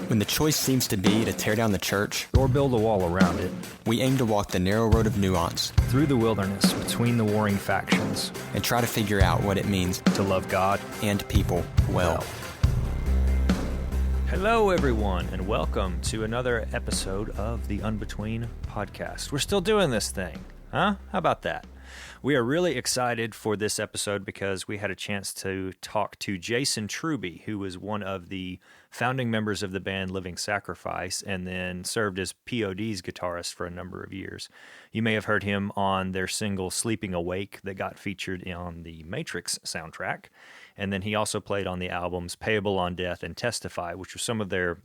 When the choice seems to be to tear down the church or build a wall around it, we aim to walk the narrow road of nuance through the wilderness between the warring factions and try to figure out what it means to love God and people well. Hello, everyone, and welcome to another episode of the Unbetween podcast. We're still doing this thing, huh? How about that? We are really excited for this episode because we had a chance to talk to Jason Truby, who was one of the founding members of the band Living Sacrifice and then served as P.O.D.'s guitarist for a number of years. You may have heard him on their single Sleeping Awake that got featured on the Matrix soundtrack. And then he also played on the albums Payable on Death and Testify, which were some of their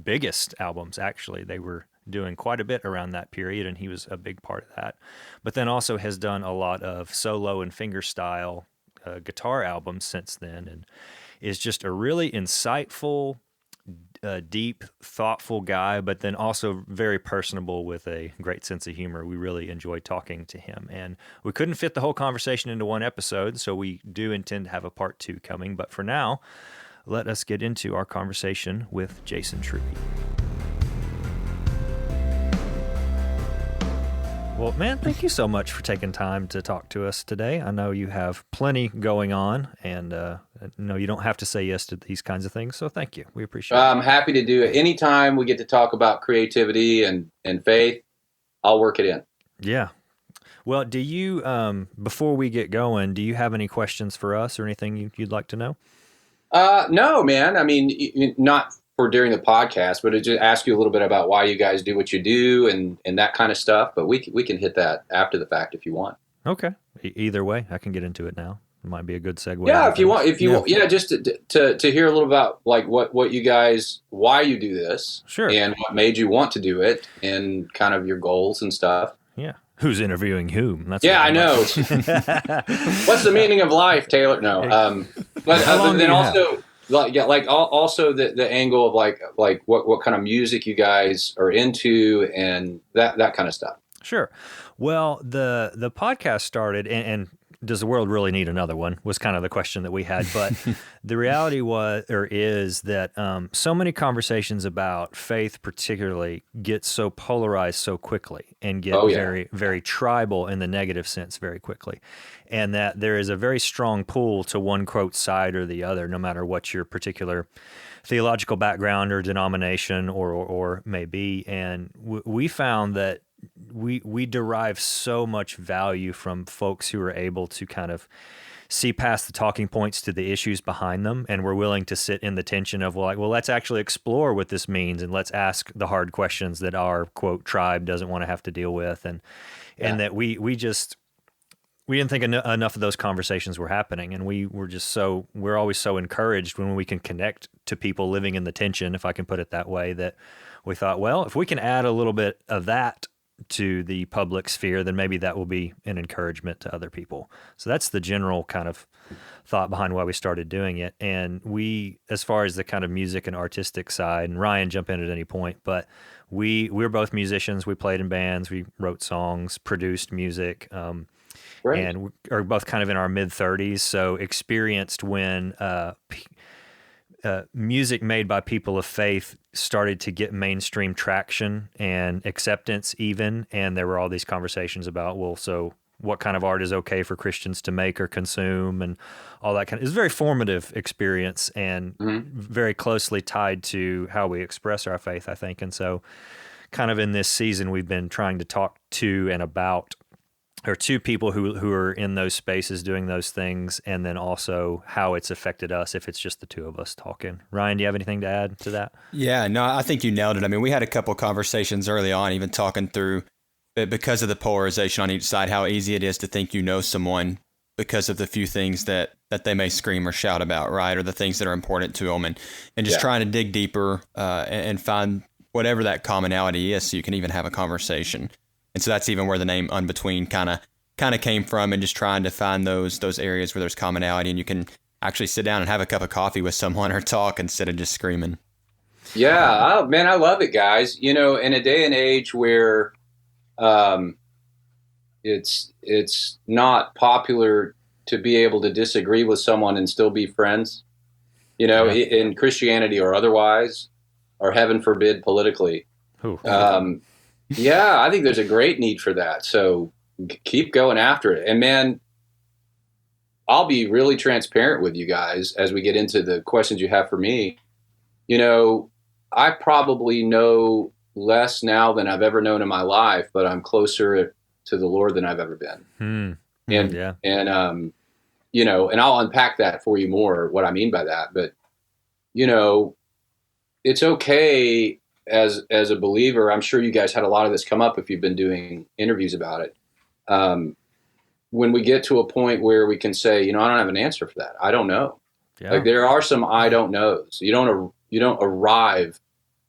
biggest albums, actually. They were doing quite a bit around that period, and he was a big part of that. But then also has done a lot of solo and fingerstyle guitar albums since then, and is just a really insightful, deep, thoughtful guy, but then also very personable with a great sense of humor. We really enjoyed talking to him, and we couldn't fit the whole conversation into one episode, so we do intend to have a part 2 coming. But for now, let us get into our conversation with Jason Truby. Well, man, thank you so much for taking time to talk to us today. I know you have plenty going on, and no, you don't have to say yes to these kinds of things, so thank you. We appreciate it. I'm happy to do it. Anytime we get to talk about creativity and faith, I'll work it in. Yeah. Well, do you, before we get going, do you have any questions for us or anything you'd like to know? No, man. I mean, not for during the podcast, but to just ask you a little bit about why you guys do what you do and that kind of stuff. But we can hit that after the fact if you want. Okay. Either way, I can get into it now. It might be a good segue. Yeah, if you want, just to hear a little about like what you guys, why you do this, sure, and what made you want to do it, and kind of your goals and stuff. Yeah. Who's interviewing whom? That's I know. What's the meaning of life, Taylor? No. But then also, also the angle of like what kind of music you guys are into and that kind of stuff. Sure. Well, the podcast started, and does the world really need another one was kind of the question that we had. But the reality is that so many conversations about faith particularly get so polarized so quickly and get very, very tribal in the negative sense very quickly. And that there is a very strong pull to one, quote, side or the other, no matter what your particular theological background or denomination or may be. And we found that we derive so much value from folks who are able to kind of see past the talking points to the issues behind them, and we're willing to sit in the tension of let's actually explore what this means, and let's ask the hard questions that our, quote, tribe doesn't want to have to deal with, and that we didn't think enough of those conversations were happening, and we're always so encouraged when we can connect to people living in the tension, if I can put it that way, that we thought, well, if we can add a little bit of that to the public sphere, then maybe that will be an encouragement to other people. So that's the general kind of thought behind why we started doing it. And we, as far as the kind of music and artistic side, and Ryan, jump in at any point, but we're both musicians. We played in bands, we wrote songs, produced music, and we are both kind of in our mid-30s, so experienced when music made by people of faith started to get mainstream traction and acceptance even, and there were all these conversations about, well, so what kind of art is okay for Christians to make or consume, and all that kind of. It was a very formative experience and very closely tied to how we express our faith, I think. And so kind of in this season, we've been trying to talk to and about or two people who are in those spaces doing those things, and then also how it's affected us if it's just the two of us talking. Ryan, do you have anything to add to that? Yeah, no, I think you nailed it. I mean, we had a couple conversations early on, even talking through, because of the polarization on each side, how easy it is to think you know someone because of the few things that they may scream or shout about, right? Or the things that are important to them, and just trying to dig deeper and find whatever that commonality is so you can even have a conversation. And so that's even where the name Unbetween kind of came from, and just trying to find those areas where there's commonality and you can actually sit down and have a cup of coffee with someone or talk instead of just screaming. Yeah, man, I love it, guys. You know, in a day and age where it's not popular to be able to disagree with someone and still be friends, you know, in Christianity or otherwise, or heaven forbid politically. Yeah, I think there's a great need for that. So keep going after it. And man, I'll be really transparent with you guys as we get into the questions you have for me. You know, I probably know less now than I've ever known in my life, but I'm closer to the Lord than I've ever been. And you know, and I'll unpack that for you more, what I mean by that. But, you know, it's okay as a believer. I'm sure you guys had a lot of this come up if you've been doing interviews about it. When we get to a point where we can say, you know, I don't have an answer for that. I don't know. Yeah. Like there are some I don't knows. You don't arrive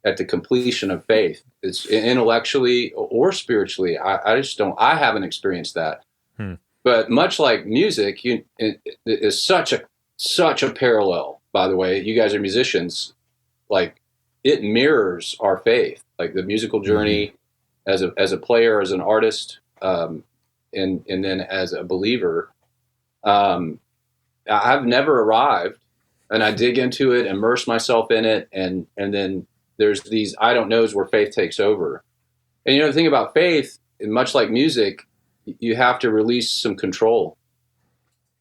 at the completion of faith. It's intellectually or spiritually. I just don't. I haven't experienced that. But much like music, it is such a parallel. By the way, you guys are musicians. Like it mirrors our faith. Like the musical journey as a player, as an artist. And then as a believer, I've never arrived, and I dig into it, immerse myself in it, and then there's these I don't knows where faith takes over. And you know the thing about faith, much like music, you have to release some control,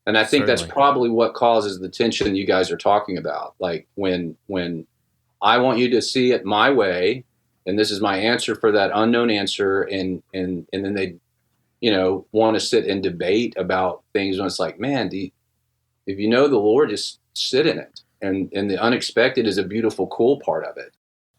and I think that's probably what causes the tension you guys are talking about. Like when I want you to see it my way, and this is my answer for that unknown answer, and then they, you know, want to sit and debate about things when it's like, man, if you know the Lord, just sit in it. And the unexpected is a beautiful, cool part of it.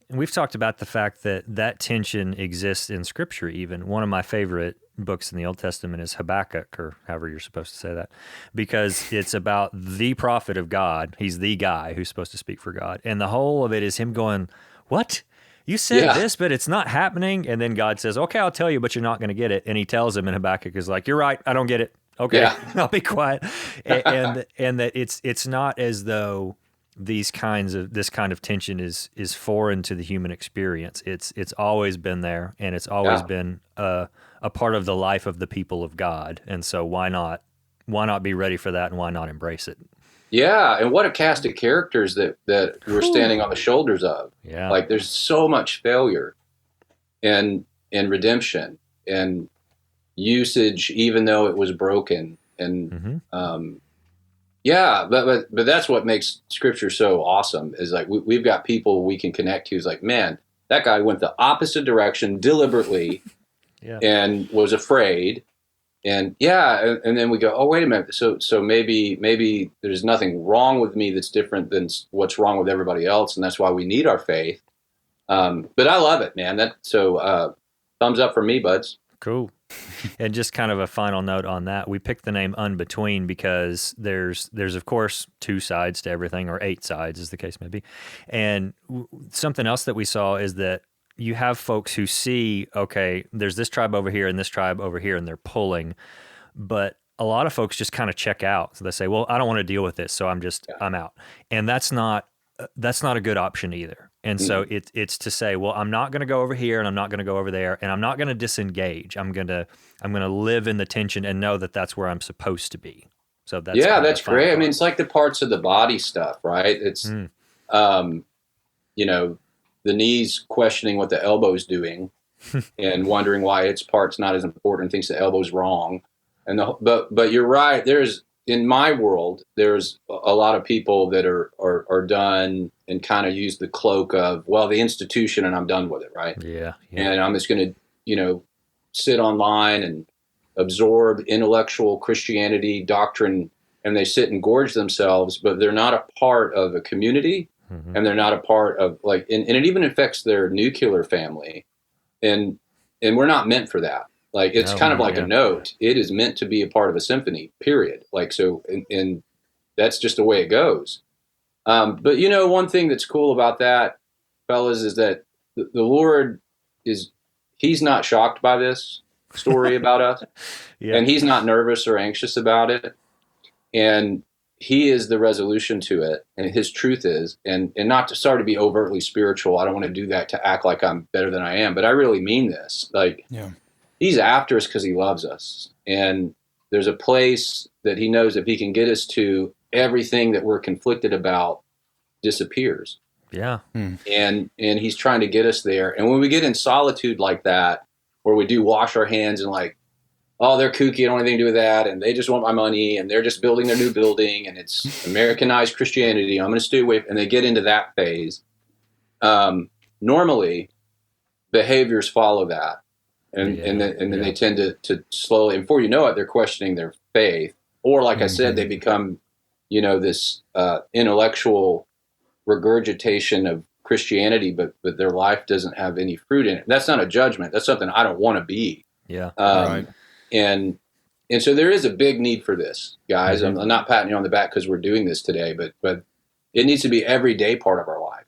And we've talked about the fact that tension exists in Scripture even. One of my favorite books in the Old Testament is Habakkuk, or however you're supposed to say that, because it's about the prophet of God. He's the guy who's supposed to speak for God. And the whole of it is him going, what? You said this, but it's not happening. And then God says, okay, I'll tell you, but you're not going to get it. And he tells him, and Habakkuk is like, you're right, I don't get it. Okay, I'll be quiet. and that it's not as though this kind of tension is foreign to the human experience. It's always been there, and it's always been a part of the life of the people of God. And so why not be ready for that, and why not embrace it? Yeah, and what a cast of characters that we're standing on the shoulders of. Yeah. Like there's so much failure and redemption and usage, even though it was broken. And but that's what makes Scripture so awesome is like we've got people we can connect to. Is like, man, that guy went the opposite direction deliberately and was afraid. And and then we go, oh, wait a minute. So maybe there's nothing wrong with me that's different than what's wrong with everybody else, and that's why we need our faith. But I love it, man. Thumbs up for me, buds. Cool. And just kind of a final note on that, we picked the name Unbetween because there's of course 2 sides to everything, or 8 sides as the case may be. And something else that we saw is that you have folks who see, okay, there's this tribe over here and this tribe over here, and they're pulling. But a lot of folks just kind of check out. So they say, well, I don't want to deal with this, so I'm out. And that's not a good option either. And so it's to say, well, I'm not going to go over here, and I'm not going to go over there, and I'm not going to disengage. I'm going to live in the tension and know that that's where I'm supposed to be. So that's great. Part. I mean, it's like the parts of the body stuff, right? It's you know, the knees questioning what the elbow's doing and wondering why its part's not as important, thinks the elbow's wrong. But you're right. In my world, there's a lot of people that are done and kind of use the cloak of, well, the institution, and I'm done with it, right? Yeah. And I'm just going to, you know, sit online and absorb intellectual Christianity doctrine, and they sit and gorge themselves, but they're not a part of a community. And they're not a part of and it even affects their nuclear family. And we're not meant for that. Like, it's kind of like a note. It is meant to be a part of a symphony, period. Like, so, and that's just the way it goes. But, you know, one thing that's cool about that, fellas, is that the Lord he's not shocked by this story about us. And he's not nervous or anxious about it. And he is the resolution to it, and his truth is, and not to start to be overtly spiritual. I don't want to do that to act like I'm better than I am, but I really mean this. Like, he's after us because he loves us. And there's a place that he knows if he can get us to, everything that we're conflicted about disappears. Yeah. And he's trying to get us there. And when we get in solitude like that, where we do wash our hands and like, oh, they're kooky, I don't want anything to do with that, and they just want my money, and they're just building their new building, and it's Americanized Christianity, I'm going to stay away, and they get into that phase. Normally, behaviors follow that, and then they tend to slowly, and before you know it, they're questioning their faith, or like I said, they become, this intellectual regurgitation of Christianity, but their life doesn't have any fruit in it. That's not a judgment. That's something I don't want to be. Yeah. Right. And so there is a big need for this, guys. I'm not patting you on the back because we're doing this today, but it needs to be everyday part of our life.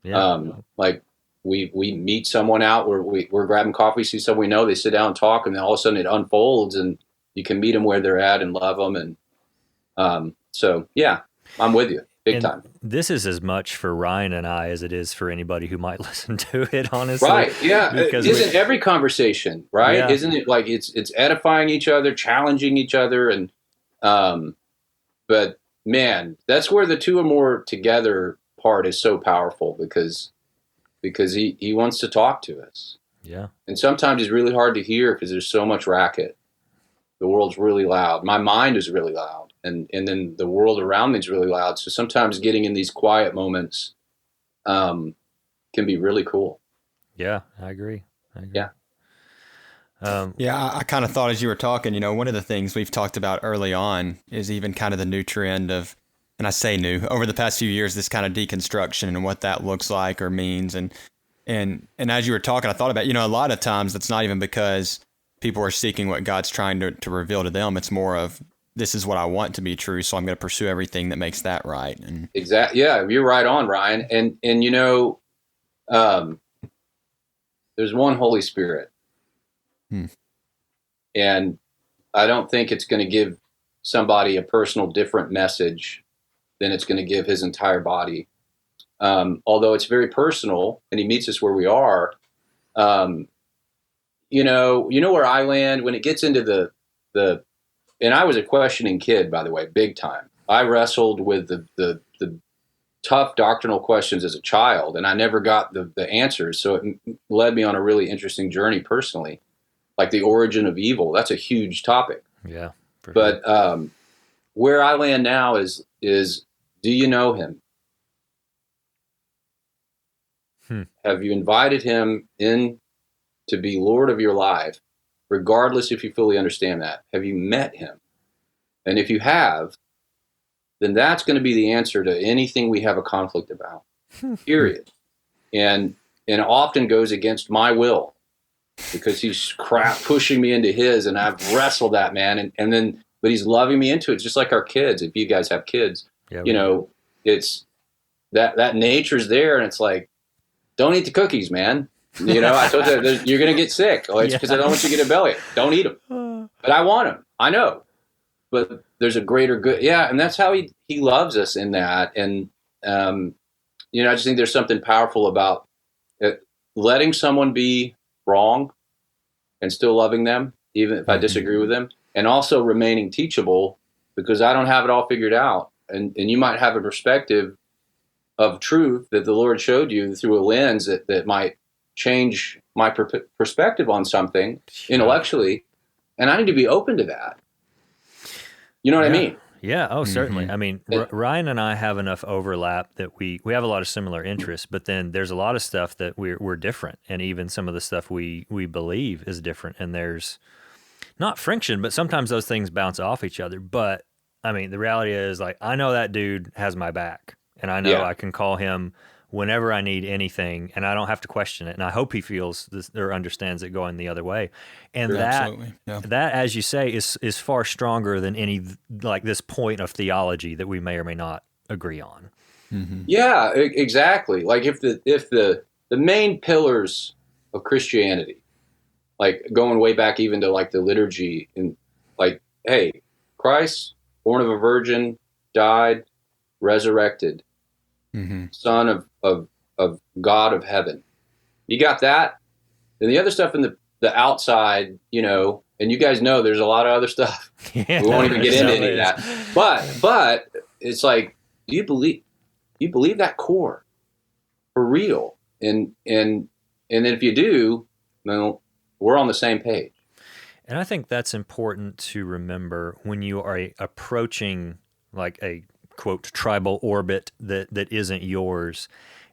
Yeah. Like we meet someone out where we're grabbing coffee, see someone we know, they sit down and talk, and then all of a sudden it unfolds, and you can meet them where they're at and love them. And so, yeah, I'm with you. Big time. This is as much for Ryan and I as it is for anybody who might listen to it, honestly. Right. Yeah. Isn't every conversation, right? Yeah. Isn't it like it's edifying each other, challenging each other? And, but man, that's where the two or more together part is so powerful because he wants to talk to us. Yeah. And sometimes it's really hard to hear because there's so much racket. The world's really loud. My mind is really loud. And then the world around me is really loud. So sometimes getting in these quiet moments can be really cool. Yeah, I agree. Yeah. I kind of thought as you were talking, one of the things we've talked about early on is even kind of the new trend of, and I say new, over the past few years, this kind of deconstruction and what that looks like or means. And as you were talking, I thought about, a lot of times that's not even because people are seeking what God's trying to reveal to them. It's more of, this is what I want to be true, so I'm going to pursue everything that makes that right. And exactly, yeah, you're right on, Ryan. And there's one Holy Spirit, and I don't think it's going to give somebody a personal different message than it's going to give his entire body. Although it's very personal, and he meets us where we are. Where I land when it gets into the and I was a questioning kid, by the way, big time. I wrestled with the tough doctrinal questions as a child, and I never got the answers. So it led me on a really interesting journey personally, like the origin of evil. That's a huge topic. Yeah. But where I land now is do you know him? Have you invited him in to be Lord of your life? Regardless if you fully understand that. Have you met him? And if you have, then that's going to be the answer to anything we have a conflict about, period. And often goes against my will because he's pushing me into his, and I've wrestled that, man. But he's loving me into it, just like our kids. If you guys have kids, it's that nature's there, and it's like, don't eat the cookies, man. I told you you're going to get sick. Oh, it's because I don't want you to get a belly. Don't eat them. But I want them. I know. But there's a greater good. Yeah, and that's how he loves us in that. And, I just think there's something powerful about letting someone be wrong and still loving them, even if I disagree with them, and also remaining teachable because I don't have it all figured out. And you might have a perspective of truth that the Lord showed you through a lens that might change my perspective on something intellectually, and I need to be open to that. You know what I mean? Yeah. Oh, certainly. I mean, Ryan and I have enough overlap that we have a lot of similar interests, but then there's a lot of stuff that we're different, and even some of the stuff we believe is different, and there's not friction, but sometimes those things bounce off each other. But I mean, the reality is, like, I know that dude has my back, and I know I can call him whenever I need anything, and I don't have to question it. And I hope he feels this or understands it going the other way. And that, as you say, is far stronger than any, like, this point of theology that we may or may not agree on. Mm-hmm. Yeah, exactly. Like if the main pillars of Christianity, like going way back even to like the liturgy, and like, hey, Christ, born of a virgin, died, resurrected, Son of God of heaven. You got that? Then the other stuff in the outside, and you guys know there's a lot of other stuff. We won't even get into any of that. But it's like, do you believe that core? real. And then if you do, well, we're on the same page. And I think that's important to remember when you are approaching like a quote tribal orbit that isn't yours,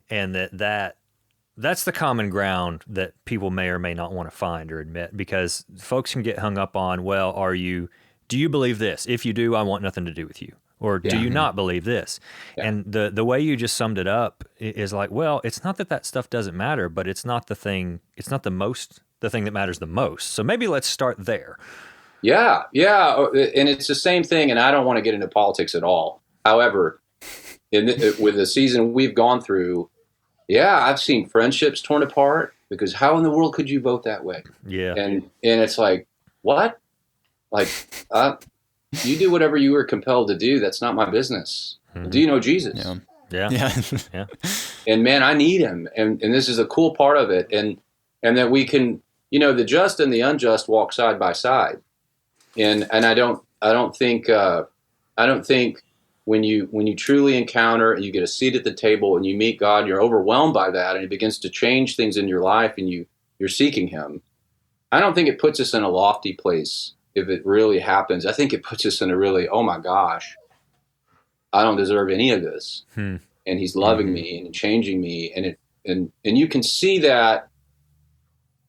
and that's the common ground that people may or may not want to find or admit, because folks can get hung up on, well, do you believe this? If you do, I want nothing to do with you. Or do you not believe this? Yeah. And the way you just summed it up is like, well, it's not that stuff doesn't matter, but it's not the thing that matters the most. So maybe let's start there. Yeah. And it's the same thing, and I don't want to get into politics at all. However, with the season we've gone through, I've seen friendships torn apart because how in the world could you vote that way? Yeah. And it's like, what? Like, you do whatever you were compelled to do. That's not my business. Mm-hmm. Do you know Jesus? Yeah. And man, I need him. And this is a cool part of it. And that we can, the just and the unjust walk side by side. And I don't think when you truly encounter and you get a seat at the table and you meet God, you're overwhelmed by that, and it begins to change things in your life, and you're seeking him. I don't think it puts us in a lofty place if it really happens. I think it puts us in a really, oh my gosh, I don't deserve any of this. And he's loving me and changing me. And you can see that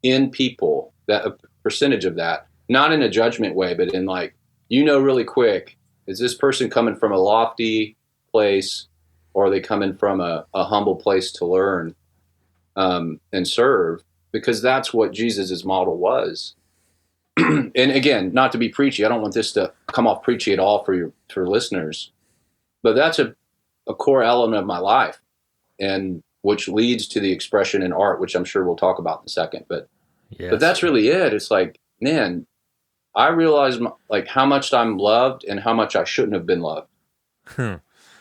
in people, that a percentage of that, not in a judgment way, but in like, really quick, is this person coming from a lofty place, or are they coming from a humble place to learn and serve? Because that's what Jesus's model was. And again, not to be preachy, I don't want this to come off preachy at all for listeners, but that's a core element of my life, and which leads to the expression in art, which I'm sure we'll talk about in a second. But that's really it. It's like, man, I realize like how much I'm loved and how much I shouldn't have been loved.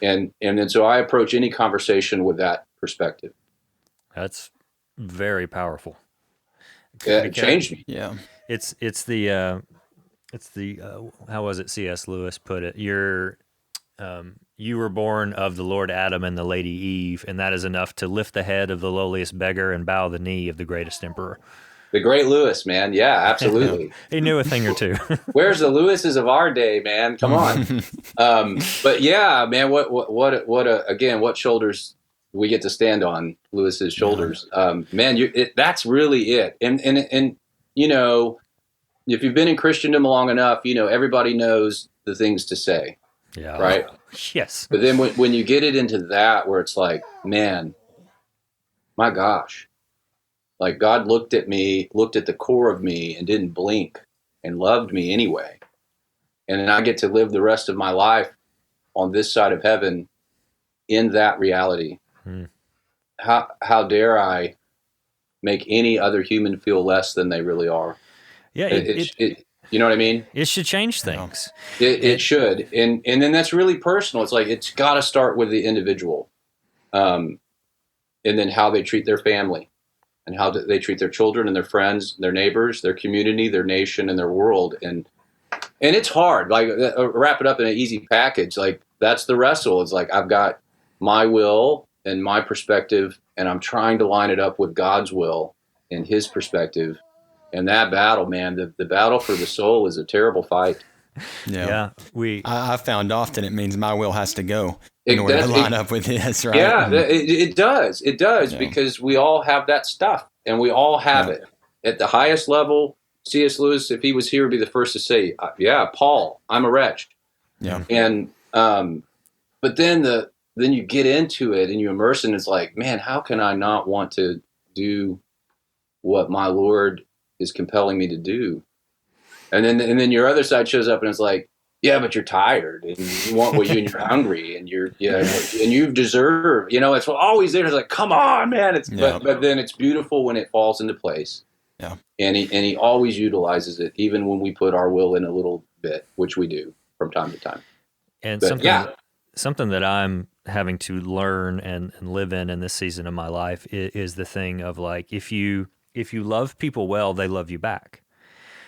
And then so I approach any conversation with that perspective. That's very powerful. It changed me. Yeah. It's the how was it C.S. Lewis put it? You were born of the Lord Adam and the Lady Eve, and that is enough to lift the head of the lowliest beggar and bow the knee of the greatest emperor. The great Lewis, man. Yeah, absolutely. He knew a thing or two. Where's the Lewises of our day, man? Come on. But yeah, man, what shoulders we get to stand on, Lewis's shoulders. Man, that's really it. And if you've been in Christendom long enough, everybody knows the things to say. Yeah. Right? Yes. But then when you get it into that, where it's like, man, my gosh, like God looked at the core of me and didn't blink and loved me anyway. And then I get to live the rest of my life on this side of heaven in that reality. How dare I make any other human feel less than they really are? Yeah. You know what I mean? It should change things. It should. And then that's really personal. It's like, it's got to start with the individual. And then how they treat their family, and how they treat their children and their friends, their neighbors, their community, their nation, and their world. And it's hard. Like, wrap it up in an easy package. Like, that's the wrestle. It's like, I've got my will and my perspective, and I'm trying to line it up with God's will and his perspective. And that battle, man, the battle for the soul is a terrible fight. Yeah. I found often it means my will has to go in order to line up with his, right? Yeah, it does. It does, because we all have that stuff, and we all have it. At the highest level, C.S. Lewis, if he was here, would be the first to say, Paul, I'm a wretch. Yeah. And but then you get into it and you immerse, and it's like, man, how can I not want to do what my Lord is compelling me to do? And then your other side shows up, and it's like, yeah, but you're tired, and you want what you're hungry, and and you deserve, it's always there. It's like, come on, man. But then it's beautiful when it falls into place. Yeah. And he always utilizes it, even when we put our will in a little bit, which we do from time to time. And something that I'm having to learn and live in this season of my life is the thing of like, if you love people well, they love you back.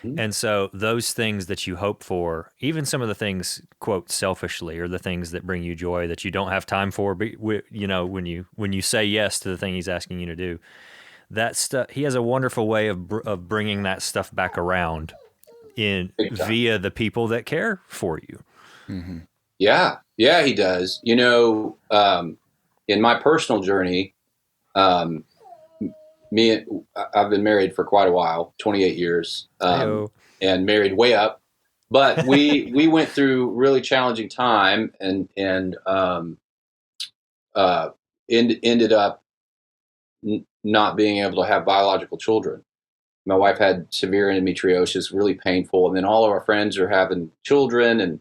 And so those things that you hope for, even some of the things, quote, selfishly, or the things that bring you joy that you don't have time for, but when you say yes to the thing he's asking you to do, that stuff, he has a wonderful way of bringing that stuff back around via the people that care for you. Mm-hmm. Yeah, he does. In my personal journey, I've been married for quite a while, 28 years, and married way up. But we went through really challenging time and ended up not being able to have biological children. My wife had severe endometriosis, really painful, and then all of our friends are having children, and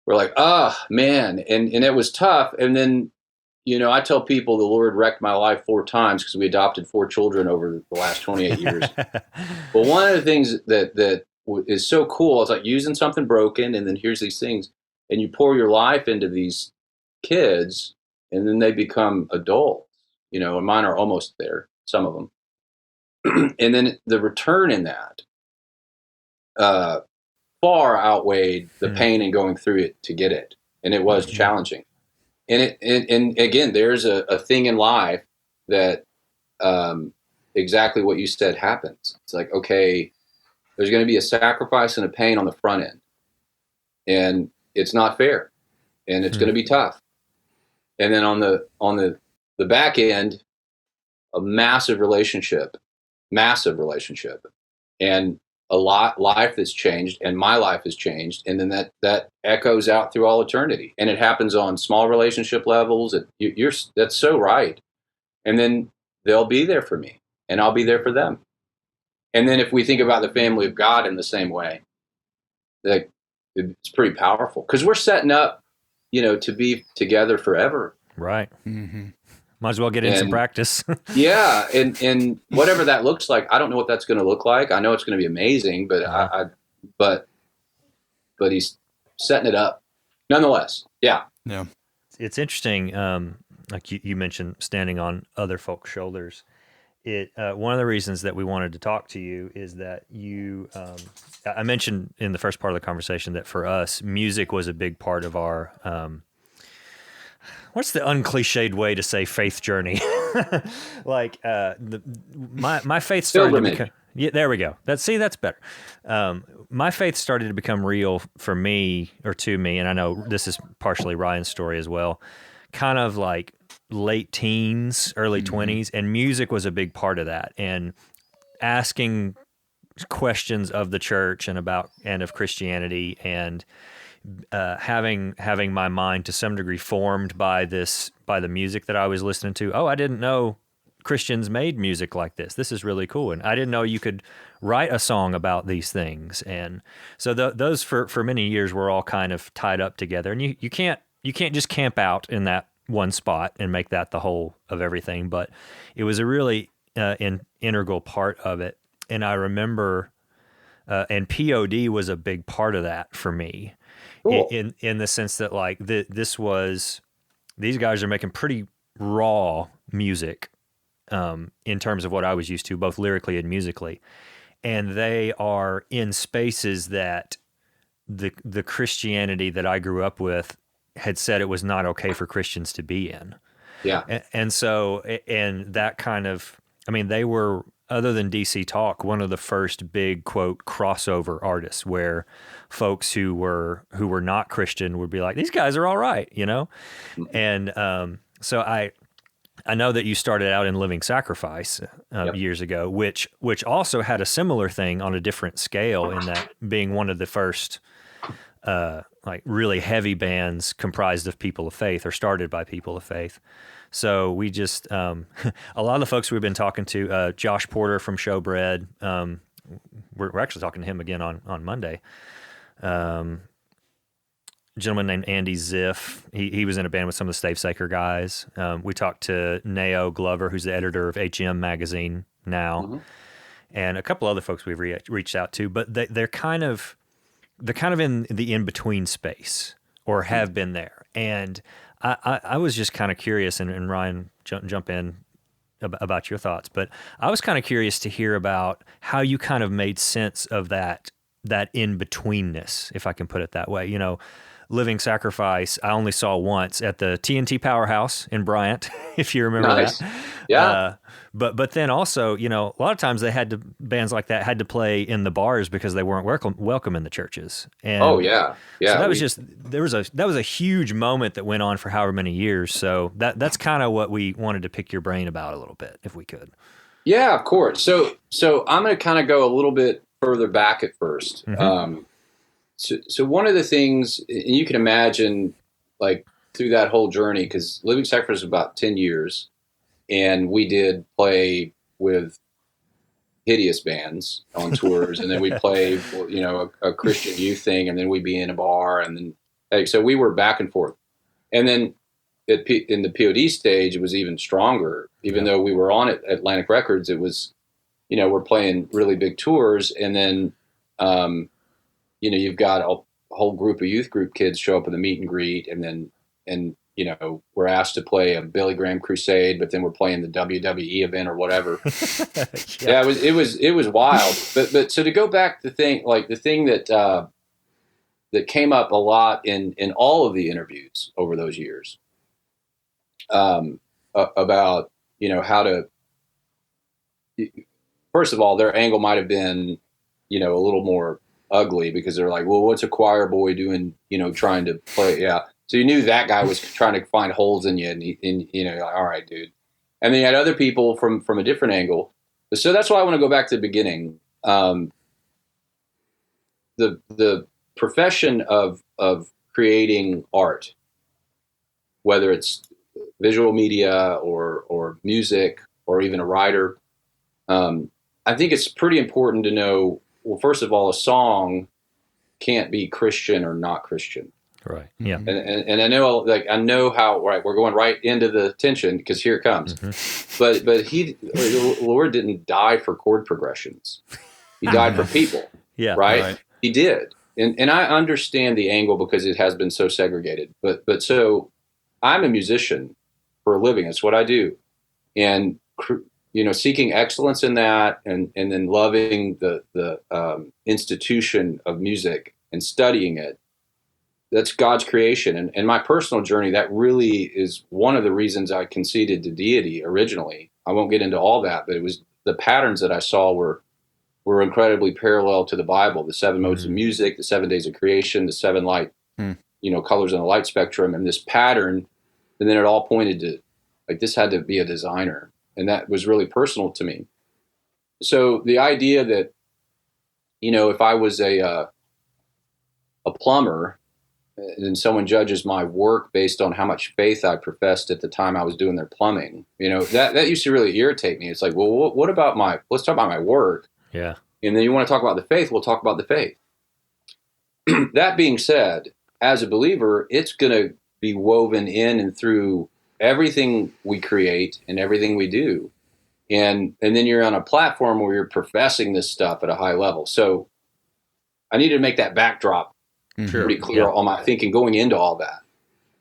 we're like, oh man, and it was tough. And then, I tell people the Lord wrecked my life 4 times because we adopted 4 children over the last 28 years. But one of the things that is so cool is like using something broken, and then here's these things, and you pour your life into these kids, and then they become adults. And mine are almost there, some of them. And then the return in that far outweighed the pain in going through it to get it, and it was challenging. And again, there's a thing in life that exactly what you said happens. It's like, okay, there's going to be a sacrifice and a pain on the front end, and it's not fair, and it's going to be tough. And then on the back end, a massive relationship, and life that's changed, and my life has changed, and then that echoes out through all eternity, and it happens on small relationship levels. That's so right. And then they'll be there for me, and I'll be there for them. And then if we think about the family of God in the same way, that it's pretty powerful, because we're setting up, to be together forever. Right. Mm-hmm. Might as well get in some practice. Yeah, and whatever that looks like, I don't know what that's going to look like. I know it's going to be amazing, but but he's setting it up, nonetheless. Yeah. It's interesting. Like you mentioned, standing on other folks' shoulders. One of the reasons that we wanted to talk to you is that you. I mentioned in the first part of the conversation that for us, music was a big part of our. What's the uncliched way to say faith journey? Like my faith started to become. Yeah, there we go. That's better. My faith started to become real for me, or to me, and I know this is partially Ryan's story as well. Kind of like late teens, early 20s, and music was a big part of that. And asking questions of the church and of Christianity, and having my mind to some degree formed by the music that I was listening to. Oh, I didn't know Christians made music like this. This is really cool. And I didn't know you could write a song about these things. And so those for many years were all kind of tied up together. And you can't just camp out in that one spot and make that the whole of everything. But it was a really integral part of it. And I remember, and P.O.D. was a big part of that for me. Cool. In the sense that like these guys are making pretty raw music in terms of what I was used to, both lyrically and musically, and they are in spaces that the Christianity that I grew up with had said it was not okay for Christians to be in. Yeah, and so that kind of, I mean, they were, other than DC Talk, one of the first big, quote, crossover artists, where folks who were not Christian would be like, these guys are all right, And so I know that you started out in Living Sacrifice years ago, which also had a similar thing on a different scale, in that being one of the first like really heavy bands comprised of people of faith, or started by people of faith. So we just, a lot of the folks we've been talking to, Josh Porter from Showbread, we're actually talking to him again on Monday. A gentleman named Andy Ziff, he was in a band with some of the Stavesacre guys. We talked to Nao Glover, who's the editor of HM Magazine now, and a couple other folks we've reached out to, but they're kind of in the in-between space, or have been there. And I was just kind of curious, and Ryan, jump in about your thoughts. But I was kind of curious to hear about how you kind of made sense of that in-betweenness, if I can put it that way. You know, Living Sacrifice, I only saw once at the TNT Powerhouse in Bryant, if you remember Nice. that. Yeah. But then also, you know, a lot of times bands like that had to play in the bars because they weren't welcome in the churches. And Oh yeah. Yeah. so that was a huge moment that went on for however many years. So that's kind of what we wanted to pick your brain about a little bit, if we could. Yeah, of course. So I'm going to kind of go a little bit further back at first. Mm-hmm. So one of the things, and you can imagine, like through that whole journey, because Living Sacrifice was about 10 years, and we did play with hideous bands on tours, and then we play, you know, a Christian youth thing, and then we'd be in a bar, and then so we were back and forth, and then in the P.O.D. stage, it was even stronger. Even though we were on Atlantic Records, it was, you know, we're playing really big tours, and then, you know, you've got a whole group of youth group kids show up in the meet and greet, and you know, we're asked to play a Billy Graham crusade, but then we're playing the WWE event or whatever. Yeah, it was wild. But so to go back to the thing that that came up a lot in all of the interviews over those years, about, you know, how to, first of all, their angle might have been, you know, a little more ugly, because they're like, well, what's a choir boy doing, you know, trying to play? Yeah. So you knew that guy was trying to find holes in you, and you know, like, all right, dude. And then you had other people from a different angle. So that's why I want to go back to the beginning. The profession of creating art, whether it's visual media or music or even a writer, I think it's pretty important to know, well, first of all, a song can't be Christian or not Christian. Right. Yeah. And I know how, right, we're going right into the tension, because here it comes. Mm-hmm. But the Lord didn't die for chord progressions. He died for people. Yeah. Right? He did. And I understand the angle, because it has been so segregated. But so I'm a musician for a living. It's what I do. And, you know, seeking excellence in that, and then loving the institution of music and studying it. That's God's creation. And my personal journey, that really is one of the reasons I conceded to deity originally. I won't get into all that, but it was the patterns that I saw were incredibly parallel to the Bible. The 7 modes of music, the 7 days of creation, the 7 light, you know, colors on the light spectrum, and this pattern. And then it all pointed to, like, this had to be a designer. And that was really personal to me. So the idea that, you know, if I was a plumber, and someone judges my work based on how much faith I professed at the time I was doing their plumbing, you know, that used to really irritate me. It's like, well, what about let's talk about my work. Yeah. And then you want to talk about the faith, we'll talk about the faith. That being said, as a believer, it's going to be woven in and through everything we create and everything we do. And then you're on a platform where you're professing this stuff at a high level. So I need to make that backdrop pretty clear on my thinking going into all that.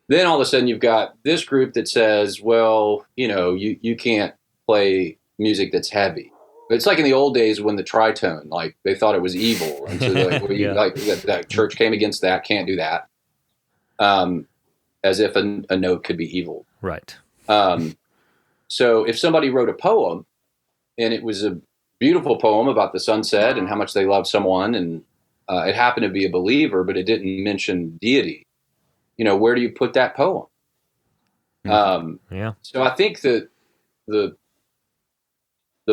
Then all of a sudden you've got this group that says, well, you know, you can't play music that's heavy. It's like in the old days when the tritone, like, they thought it was evil. And so like, that church came against that, can't do that. As if a note could be evil. Right. So if somebody wrote a poem, and it was a beautiful poem about the sunset and how much they love someone, and it happened to be a believer, but it didn't mention deity, you know, where do you put that poem? So I think that the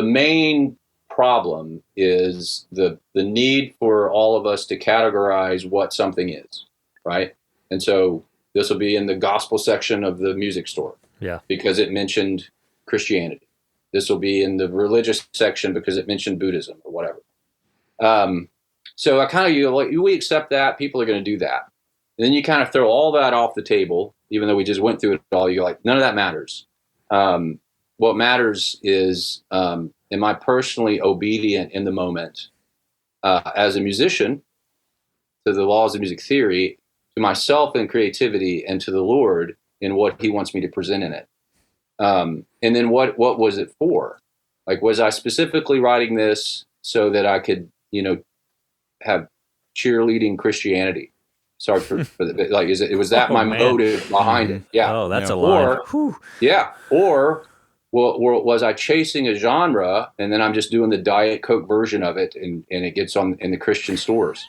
main problem is the need for all of us to categorize what something is, right? And so this will be in the gospel section of the music store, because it mentioned Christianity. This will be in the religious section because it mentioned Buddhism or whatever. So I kind of, we accept that people are going to do that. And then you kind of throw all that off the table, even though we just went through it all. You're like, none of that matters. What matters is, am I personally obedient in the moment, as a musician, to the laws of music theory, to myself in creativity, and to the Lord in what he wants me to present in it. And then what was it for? Like, was I specifically writing this so that I could, have cheerleading Christianity? Sorry for the, like, was that Oh, my man. motive behind it? Yeah. Oh, that's Yeah. a line. Or, Whew. yeah. Or, was I chasing a genre and then I'm just doing the Diet Coke version of it and it gets on in the Christian stores?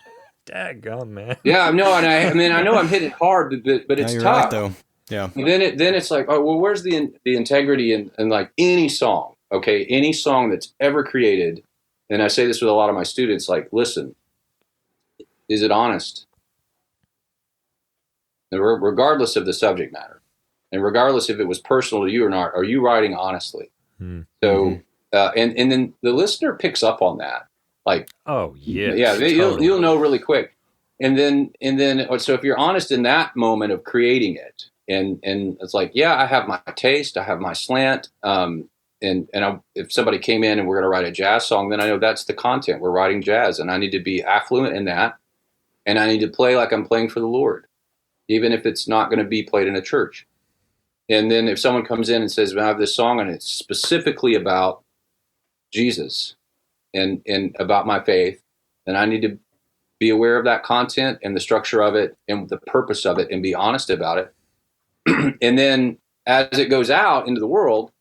Daggone, man. Yeah, no, and I mean, I know I'm hitting hard, but No, it's you're tough. right, though. Yeah. And then it's like, oh, well, where's the integrity in like any song? Okay, any song that's ever created, and I say this with a lot of my students, like, listen, is it honest? Regardless of the subject matter, and regardless if it was personal to you or not, are you writing honestly? So, and then the listener picks up on that, like, Oh, yeah. yeah, Totally. you'll know really quick. And then so if you're honest in that moment of creating it, and it's like, yeah, I have my taste, I have my slant, if somebody came in and we're going to write a jazz song, then I know that's the content. We're writing jazz, and I need to be affluent in that, and I need to play like I'm playing for the Lord, even if it's not going to be played in a church. And then if someone comes in and says, well, I have this song and it's specifically about Jesus and about my faith, then I need to be aware of that content and the structure of it and the purpose of it and be honest about it. And then as it goes out into the world,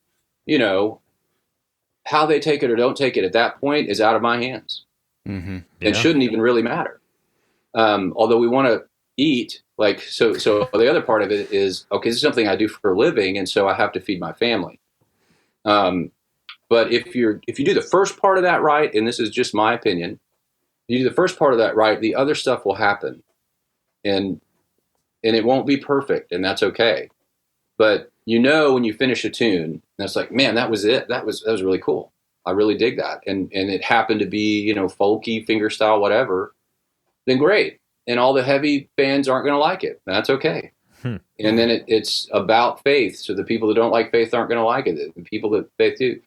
how they take it or don't take it at that point is out of my hands. Mm-hmm. And shouldn't even really matter. Although we want to eat, like, so the other part of it is, okay, this is something I do for a living, and so I have to feed my family. But if you do the first part of that right, and this is just my opinion, you do the first part of that right, the other stuff will happen, and it won't be perfect, and that's okay. But when you finish a tune, that's like, man, that was it. That was really cool. I really dig that, and it happened to be folky, fingerstyle, whatever. Then great, and all the heavy fans aren't going to like it. That's okay. And then it's about faith. So the people that don't like faith aren't going to like it. The people that faith do.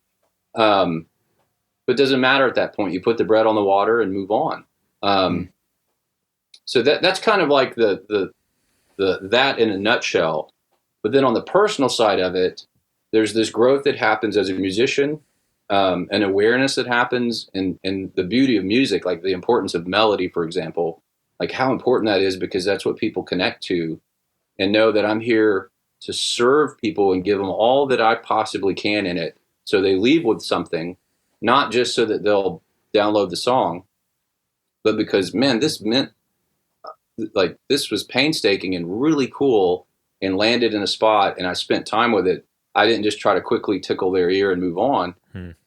But it doesn't matter at that point. You put the bread on the water and move on. So that's kind of like the that in a nutshell. But then on the personal side of it, there's this growth that happens as a musician, an awareness that happens, and the beauty of music, like the importance of melody, for example, like how important that is, because that's what people connect to, and know that I'm here to serve people and give them all that I possibly can in it, so they leave with something, not just so that they'll download the song, but because, man, this meant, like, this was painstaking and really cool and landed in a spot, and I spent time with it. I didn't just try to quickly tickle their ear and move on. And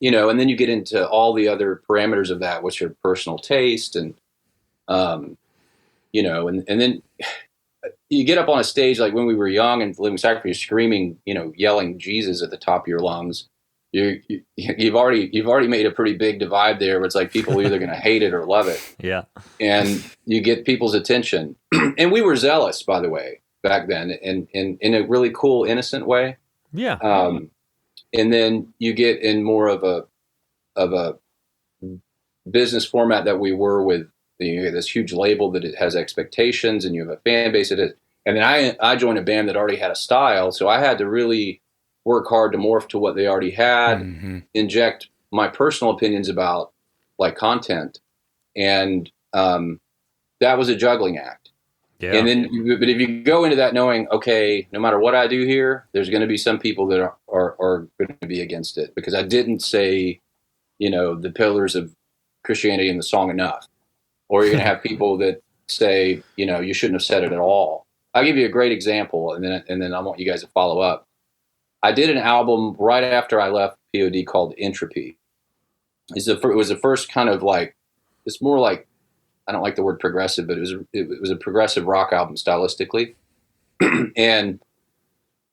then you get into all the other parameters of that, which are personal taste and, and then you get up on a stage, like when we were young and Living Sacrifice, screaming, yelling Jesus at the top of your lungs. You've already made a pretty big divide there, where it's like people are either going to hate it or love it. Yeah. And you get people's attention. And we were zealous, by the way, back then, and in a really cool, innocent way. Yeah. And then you get in more of a business format that we were with. You get this huge label that it has expectations, and you have a fan base that is. And then I joined a band that already had a style, so I had to really work hard to morph to what they already had, inject my personal opinions about, like, content, and that was a juggling act. Yeah. And then, but if you go into that knowing, okay, no matter what I do here, there's going to be some people that are going to be against it, because I didn't say, the pillars of Christianity in the song enough. Or you're going to have people that say, you shouldn't have said it at all. I'll give you a great example, and then I want you guys to follow up. I did an album right after I left P.O.D. called Entropy. It was the first kind of, like, it's more like, I don't like the word progressive, but it was a progressive rock album stylistically. And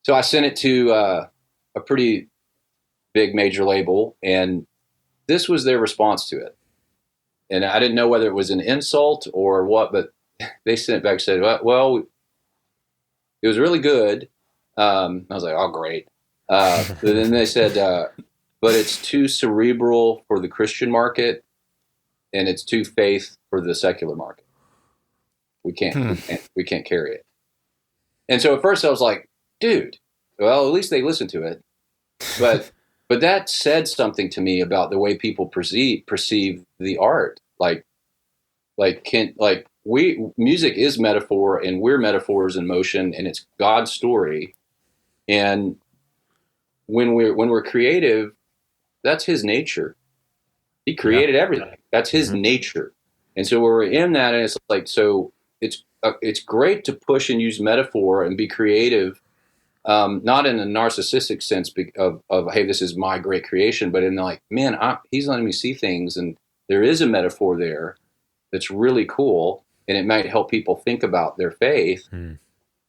so I sent it to a pretty big major label, and this was their response to it. And I didn't know whether it was an insult or what, but they sent it back and said, well, it was really good. I was like, oh, great. But then they said, but it's too cerebral for the Christian market, and it's too faith for the secular market. We can't carry it. And so at first I was like, dude, well, at least they listen to it. But that said something to me about the way people perceive the art. Music is metaphor, and we're metaphors in motion, and it's God's story. And when we're creative, that's His nature. He created everything. That's His nature. And so we're in that, and it's like, so it's great to push and use metaphor and be creative, not in a narcissistic sense of hey, this is my great creation, but in like, man, He's letting me see things, and there is a metaphor there that's really cool, and it might help people think about their faith.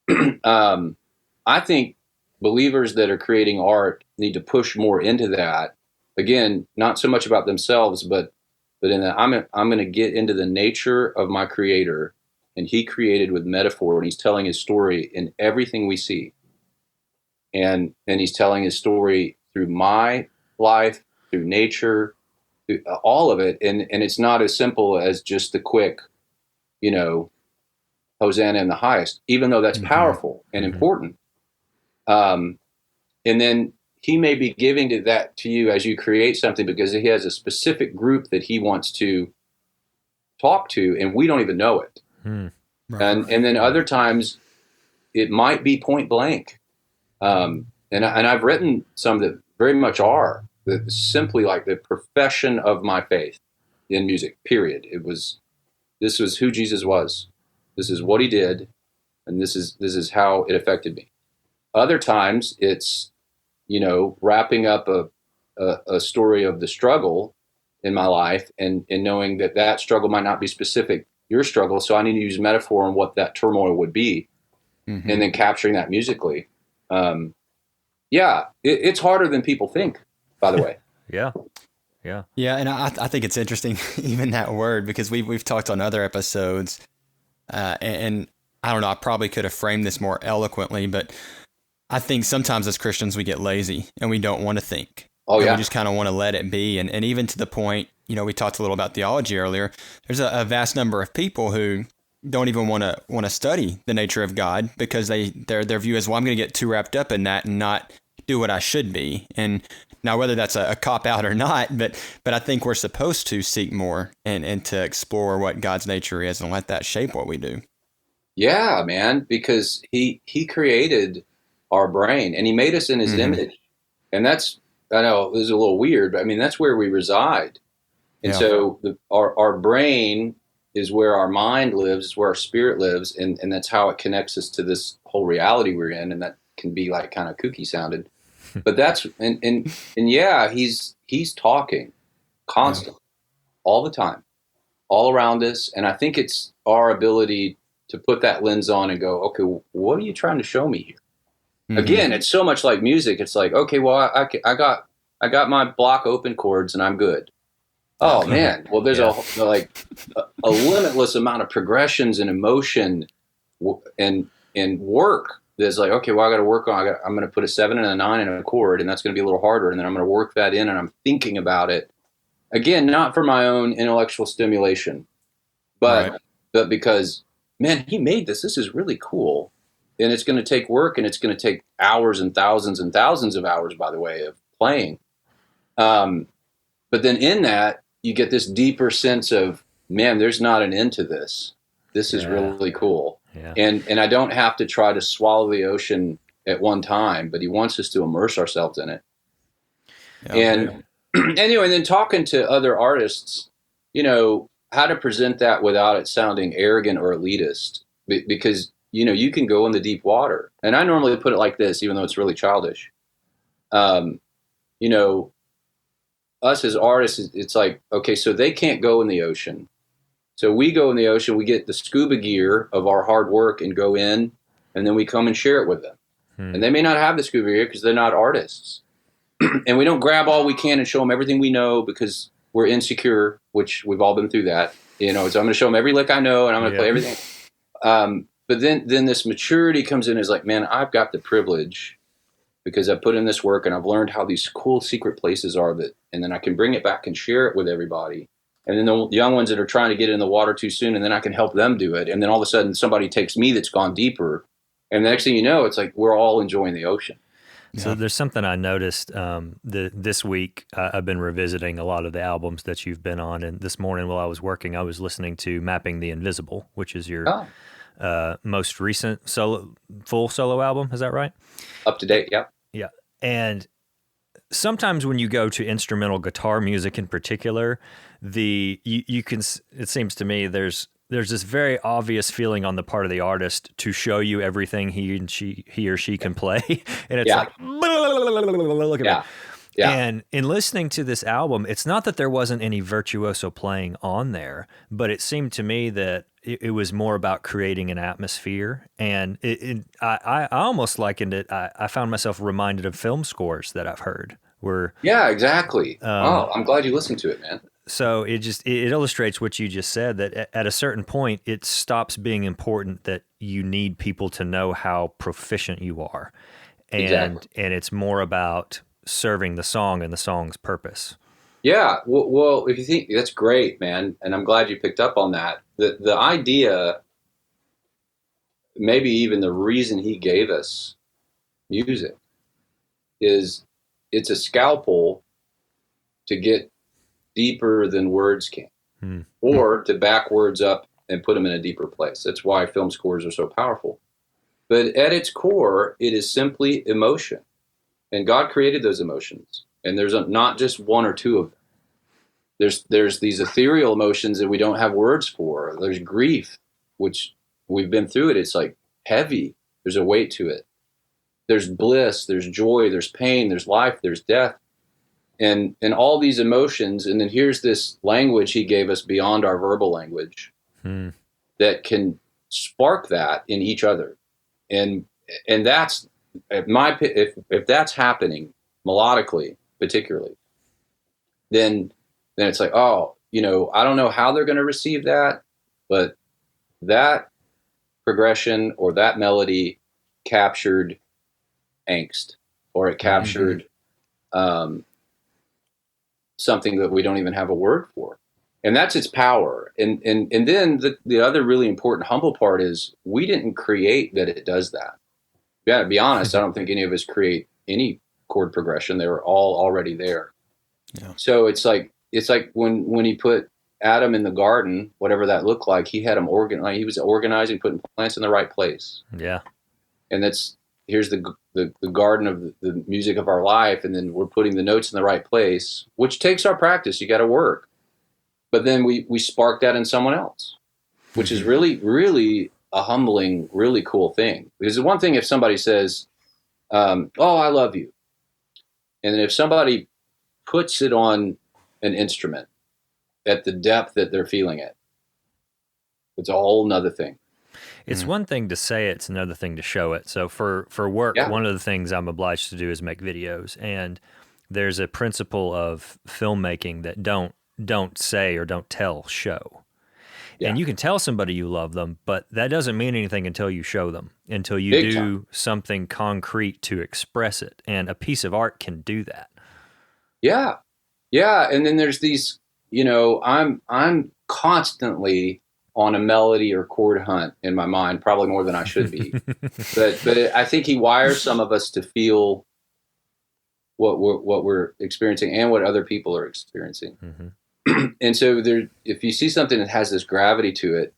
I think believers that are creating art need to push more into that. Again, not so much about themselves, but in that I'm going to get into the nature of my Creator, and He created with metaphor, and He's telling His story in everything we see, and He's telling His story through my life, through nature, through all of it, and it's not as simple as just the quick, Hosanna in the highest, even though that's powerful and important. And then He may be giving to you as you create something because He has a specific group that He wants to talk to, and we don't even know it. And then other times it might be point blank. And I've written some that very much are simply like the profession of my faith in music, period. This was who Jesus was. This is what He did. And this is how it affected me. Other times it's, wrapping up a story of the struggle in my life, and knowing that struggle might not be specific your struggle, so I need to use metaphor on what that turmoil would be, and then capturing that musically. It's harder than people think, by the way. Yeah, and I think it's interesting, even that word, because we've talked on other episodes, and I don't know, I probably could have framed this more eloquently, but I think sometimes as Christians we get lazy and we don't want to think. We just kind of want to let it be. And even to the point, we talked a little about theology earlier. There's a vast number of people who don't even want to study the nature of God because their view is, well, I'm going to get too wrapped up in that and not do what I should be. And now whether that's a cop out or not, but I think we're supposed to seek more and to explore what God's nature is and let that shape what we do. Yeah, man, because he created our brain, and He made us in His image. And that's, I know this is a little weird, but I mean, that's where we reside. And so our brain is where our mind lives, is where our spirit lives. And that's how it connects us to this whole reality we're in. And that can be like kind of kooky sounded, but that's, and he's talking constantly all the time, all around us. And I think it's our ability to put that lens on and go, okay, what are you trying to show me here? Again, it's so much like music. It's like, okay, well, I got my block open chords and I'm good. Oh man, well, there's a limitless amount of progressions and emotion and work. There's like, okay, well, I got to work on. I'm going to put a 7 and a 9 in a chord, and that's going to be a little harder. And then I'm going to work that in, and I'm thinking about it. Again, not for my own intellectual stimulation, but because, man, He made this. This is really cool. And it's going to take work, and it's going to take hours and thousands of hours, by the way, of playing. But then in that, you get this deeper sense of, man, there's not an end to this. This is really cool. Yeah. And I don't have to try to swallow the ocean at one time, but He wants us to immerse ourselves in it. Yeah, and anyway, and then talking to other artists, how to present that without it sounding arrogant or elitist, because you can go in the deep water. And I normally put it like this, even though it's really childish. Us as artists, it's like, okay, so they can't go in the ocean. So we go in the ocean, we get the scuba gear of our hard work and go in, and then we come and share it with them. And they may not have the scuba gear because they're not artists. And we don't grab all we can and show them everything we know because we're insecure, which we've all been through that. So I'm going to show them every lick I know, and I'm going to play everything. But then this maturity comes in as like, man, I've got the privilege because I put in this work and I've learned how these cool secret places are and then I can bring it back and share it with everybody. And then the young ones that are trying to get in the water too soon, and then I can help them do it. And then all of a sudden somebody takes me that's gone deeper. And the next thing you know, it's like we're all enjoying the ocean. So there's something I noticed this week. I've been revisiting a lot of the albums that you've been on, and this morning while I was working, I was listening to Mapping the Invisible, which is your most recent full solo album. Is that right? Up to date, yeah. Yeah. And sometimes when you go to instrumental guitar music in particular, you can, it seems to me there's this very obvious feeling on the part of the artist to show you everything he or she can play. And it's like, look at me. Yeah. And in listening to this album, it's not that there wasn't any virtuoso playing on there, but it seemed to me that it was more about creating an atmosphere. And I almost likened it. I found myself reminded of film scores that I've heard. Yeah, exactly. I'm glad you listened to it, man. So it illustrates what you just said, that at a certain point, it stops being important that you need people to know how proficient you are. And it's more about serving the song and the song's purpose. Yeah. Well, if you think that's great, man. And I'm glad you picked up on that. The idea, maybe even the reason he gave us music, is it's a scalpel to get deeper than words can, or to back words up and put them in a deeper place. That's why film scores are so powerful. But at its core, it is simply emotion. And God created those emotions. And there's not just one or two of them. There's these ethereal emotions that we don't have words for. There's grief, which we've been through it. It's like heavy. There's a weight to it. There's bliss, there's joy, there's pain, there's life, there's death. And all these emotions, and then here's this language he gave us beyond our verbal language that can spark that in each other. And that's if that's happening melodically, particularly, then it's like, I don't know how they're going to receive that, but that progression or that melody captured angst, or it captured something that we don't even have a word for. And that's its power. And then the other really important humble part is we didn't create that it does that. Yeah, to be honest, I don't think any of us create any chord progression. They were all already there. Yeah. So it's like when he put Adam in the garden, whatever that looked like, he had him organized. He was organizing, putting plants in the right place. Yeah. And here's the garden of the music of our life, and then we're putting the notes in the right place, which takes our practice. You got to work. But then we spark that in someone else, which is really, really a humbling, really cool thing. Because the one thing if somebody says, I love you. And then if somebody puts it on an instrument at the depth that they're feeling it, it's a whole nother thing. It's one thing to say it, it's another thing to show it. So for work, one of the things I'm obliged to do is make videos. And there's a principle of filmmaking that don't say or don't tell, show. Yeah. And you can tell somebody you love them, but that doesn't mean anything until you show them, until you Big do time. Something concrete to express it. And a piece of art can do that. Yeah. Yeah. And then there's these, I'm constantly on a melody or chord hunt in my mind, probably more than I should be. but I think he wires some of us to feel what we're experiencing and what other people are experiencing. Mm-hmm. And so if you see something that has this gravity to it,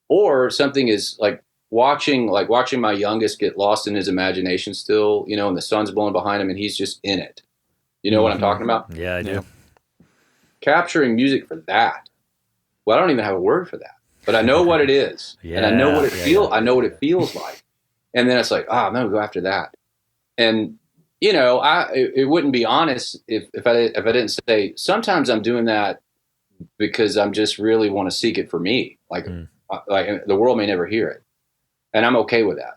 or something is like watching my youngest get lost in his imagination still, and the sun's blowing behind him and he's just in it. You know what I'm talking about? Yeah, I do. Capturing music for that. Well, I don't even have a word for that, but I know what it is, and I know what it feels. I know what it feels like, and then it's like, I'm gonna go after that. And it wouldn't be honest if I didn't say sometimes I'm doing that because I'm just really want to seek it for me. Like the world may never hear it, and I'm okay with that.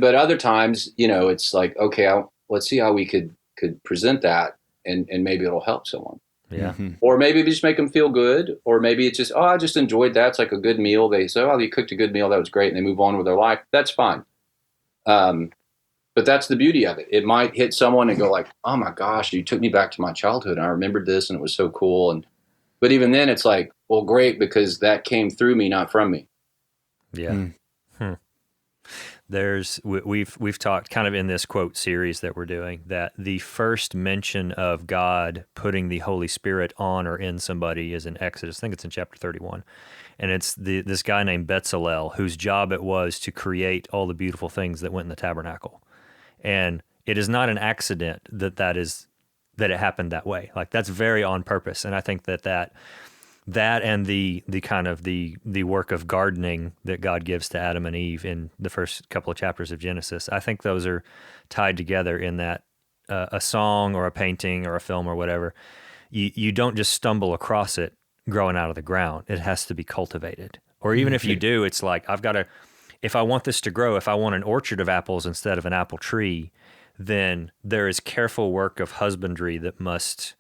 but other times, it's like, okay, let's see how we could present that, and maybe it'll help someone. Yeah. Or maybe just make them feel good. Or maybe it's just, I just enjoyed that. It's like a good meal. They say, you cooked a good meal. That was great. And they move on with their life. That's fine. But that's the beauty of it. It might hit someone and go like, oh my gosh, you took me back to my childhood. And I remembered this and it was so cool. But even then it's like, well, great, because that came through me, not from me. Yeah. We've talked kind of in this quote series that we're doing that the first mention of God putting the Holy Spirit on or in somebody is in Exodus. I think it's in chapter 31. And it's this guy named Bezalel whose job it was to create all the beautiful things that went in the tabernacle. And it is not an accident that it happened that way. Like that's very on purpose. And I think that and the kind of the work of gardening that God gives to Adam and Eve in the first couple of chapters of Genesis, I think those are tied together in that a song or a painting or a film or whatever, you don't just stumble across it growing out of the ground. It has to be cultivated. Or even if you do, it's like, if I want this to grow, if I want an orchard of apples instead of an apple tree, then there is careful work of husbandry that must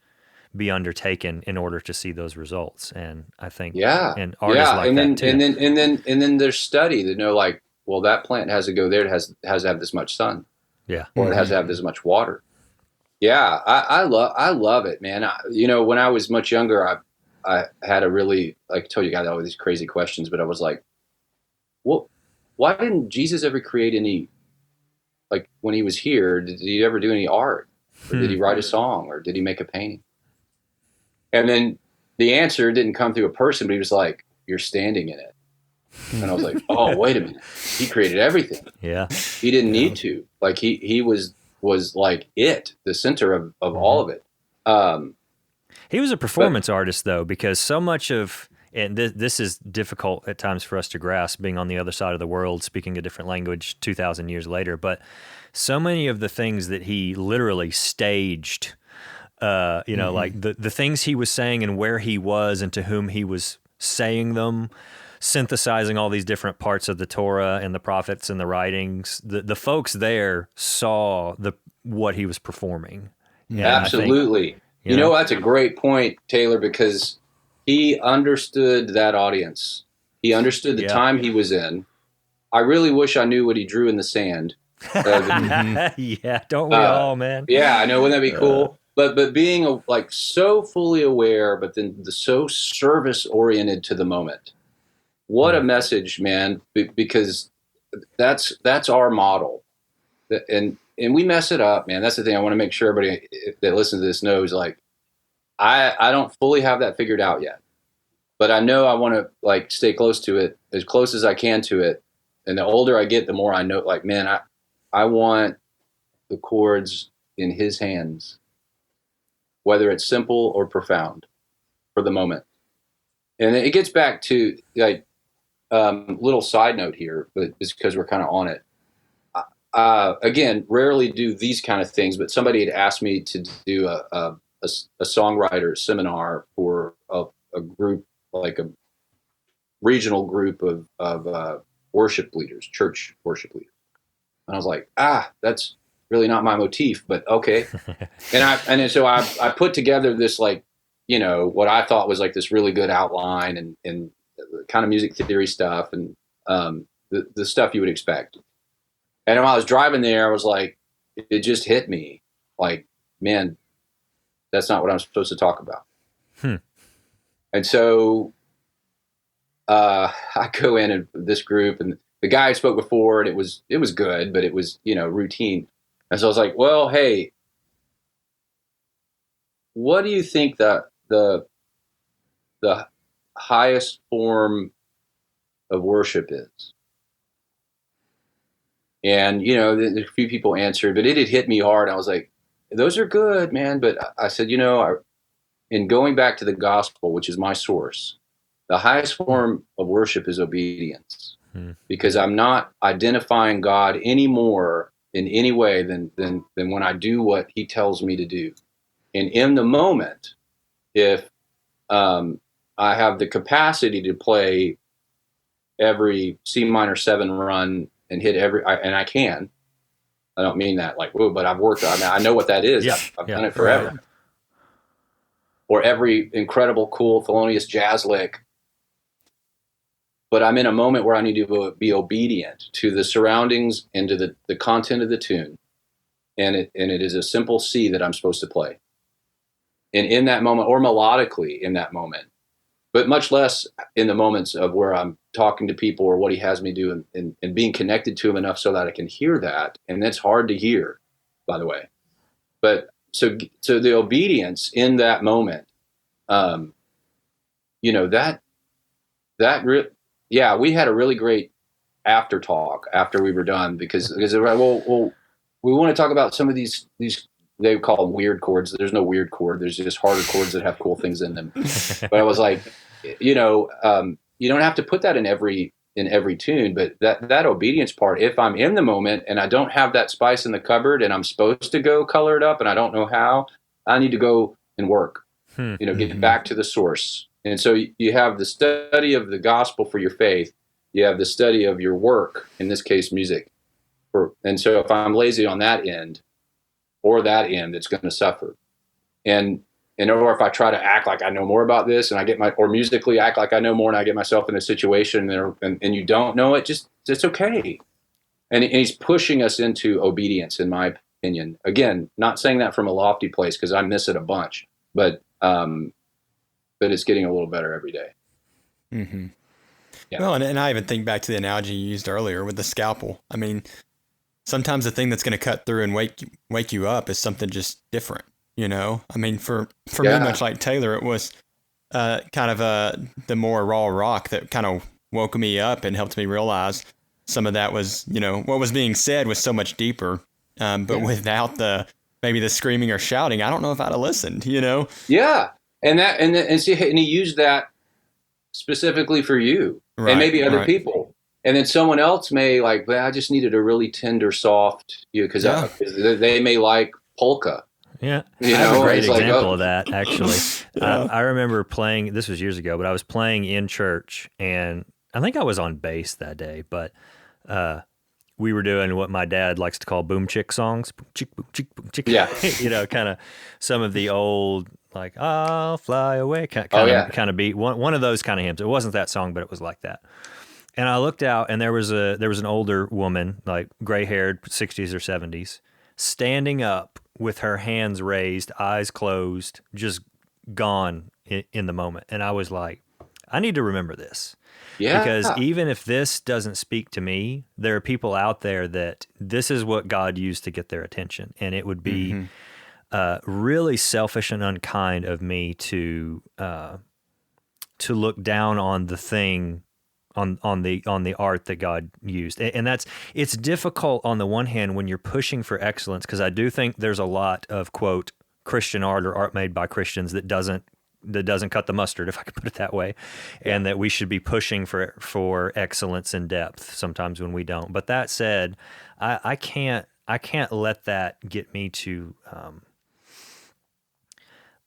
be undertaken in order to see those results. And I think, and art is like that too. And then there's study that know like, well, that plant has to go there. It has to have this much sun. Yeah. Or it has to have this much water. Yeah. I love it, man. When I was much younger, I had a really, like I told you guys all these crazy questions, but I was like, well, why didn't Jesus ever create any, like when he was here, did he ever do any art? Or did he write a song or did he make a painting? And then the answer didn't come through a person, but he was like, you're standing in it. And I was like, oh, wait a minute. He created everything. Yeah. He didn't need to. Like he was like the center of all of it. He was a performance artist, though, because so much of, and this is difficult at times for us to grasp, being on the other side of the world, speaking a different language 2,000 years later, but so many of the things that he literally staged, like the things he was saying and where he was and to whom he was saying them, synthesizing all these different parts of the Torah and the prophets and the writings, the folks there saw what he was performing. Yeah, absolutely. You know, that's a great point, Taylor, because he understood that audience. He understood the time he was in. I really wish I knew what he drew in the sand. Yeah, don't we all, man? Yeah, I know. Wouldn't that be cool? But being so fully aware, but then so service oriented to the moment. What a message, man! Because that's our model, and we mess it up, man. That's the thing. I want to make sure everybody that listens to this knows. Like, I don't fully have that figured out yet, but I know I want to stay close to it, as close as I can to it. And the older I get, the more I know. Like, man, I want the chords in his hands, whether it's simple or profound, for the moment. And it gets back to little side note here, but it's because we're kind of on it. Again, rarely do these kind of things, but somebody had asked me to do a songwriter seminar for a group, like a regional group of worship leaders, church worship leaders. And I was like, that's really not my motif, but okay. and so I put together this, what I thought was like this really good outline and kind of music theory stuff and the stuff you would expect. And when I was driving there, I was like, it just hit me like, man, that's not what I'm supposed to talk about. And so I go in this group, and the guy I spoke before, and it was good, but it was, routine. And so I was like, well, hey, what do you think that the highest form of worship is? And, a few people answered, but it had hit me hard. I was like, those are good, man. But I said, in going back to the gospel, which is my source, the highest form of worship is obedience, because I'm not identifying God any more in any way than when I do what he tells me to do. And in the moment, if I have the capacity to play every C minor 7 run and hit and I can. I don't mean that like, whoa, but I've worked. I know what that is. I've done it forever. Right. Or every incredible, cool, Thelonious jazz lick. But I'm in a moment where I need to be obedient to the surroundings and to the content of the tune. And it is a simple C that I'm supposed to play. And in that moment, or melodically in that moment, but much less in the moments of where I'm talking to people or what he has me do, and being connected to him enough so that I can hear that. And that's hard to hear, by the way. But so the obedience in that moment, you know, yeah, we had a really great after talk after we were done because they're like, well, we want to talk about some of these, they call them weird chords. There's no weird chord. There's just harder chords that have cool things in them. But I was like, you know, you don't have to put that in every tune, but that obedience part, if I'm in the moment and I don't have that spice in the cupboard and I'm supposed to go color it up and I don't know how, I need to go and work, you know, get back to the source. And so you have the study of the gospel for your faith. You have the study of your work, in this case, music. And so if I'm lazy on that end, it's going to suffer. Or if I try to act like I know more about this and or musically act like I know more and I get myself in a situation and you don't know it, it's okay. And he's pushing us into obedience, in my opinion. Again, not saying that from a lofty place because I miss it a bunch, but it's getting a little better every day. Mm-hmm. Yeah. Well, and I even think back to the analogy you used earlier with the scalpel. I mean, sometimes the thing that's going to cut through and wake you up is something just different, you know? I mean, for me, much like Taylor, it was kind of the more raw rock that kind of woke me up and helped me realize some of that was, you know, what was being said was so much deeper. But without maybe the screaming or shouting, I don't know if I'd have listened, you know? Yeah. And he used that specifically for you and maybe other people. And then someone else may like, well, I just needed a really tender, soft, because they may like polka. Yeah, you I have know? a great It's example like, of that, actually. I remember playing, this was years ago, but I was playing in church, and I think I was on bass that day, but we were doing what my dad likes to call boom chick songs. Boom chick, boom chick, boom chick. Yeah. You know, kind of some of the old, like, I'll fly away kind of beat. One of those kind of hymns. It wasn't that song, but it was like that. And I looked out, and there was an older woman, like gray-haired, 60s or 70s, standing up with her hands raised, eyes closed, just gone in the moment. And I was like, I need to remember this. Yeah. Because even if this doesn't speak to me, there are people out there that this is what God used to get their attention. And it would be really selfish and unkind of me to look down on the thing, on the art that God used. And it's difficult on the one hand when you're pushing for excellence, because I do think there's a lot of, quote, Christian art or art made by Christians that doesn't cut the mustard, if I could put it that way, and that we should be pushing for excellence and depth sometimes when we don't. But that said, I can't let that get me to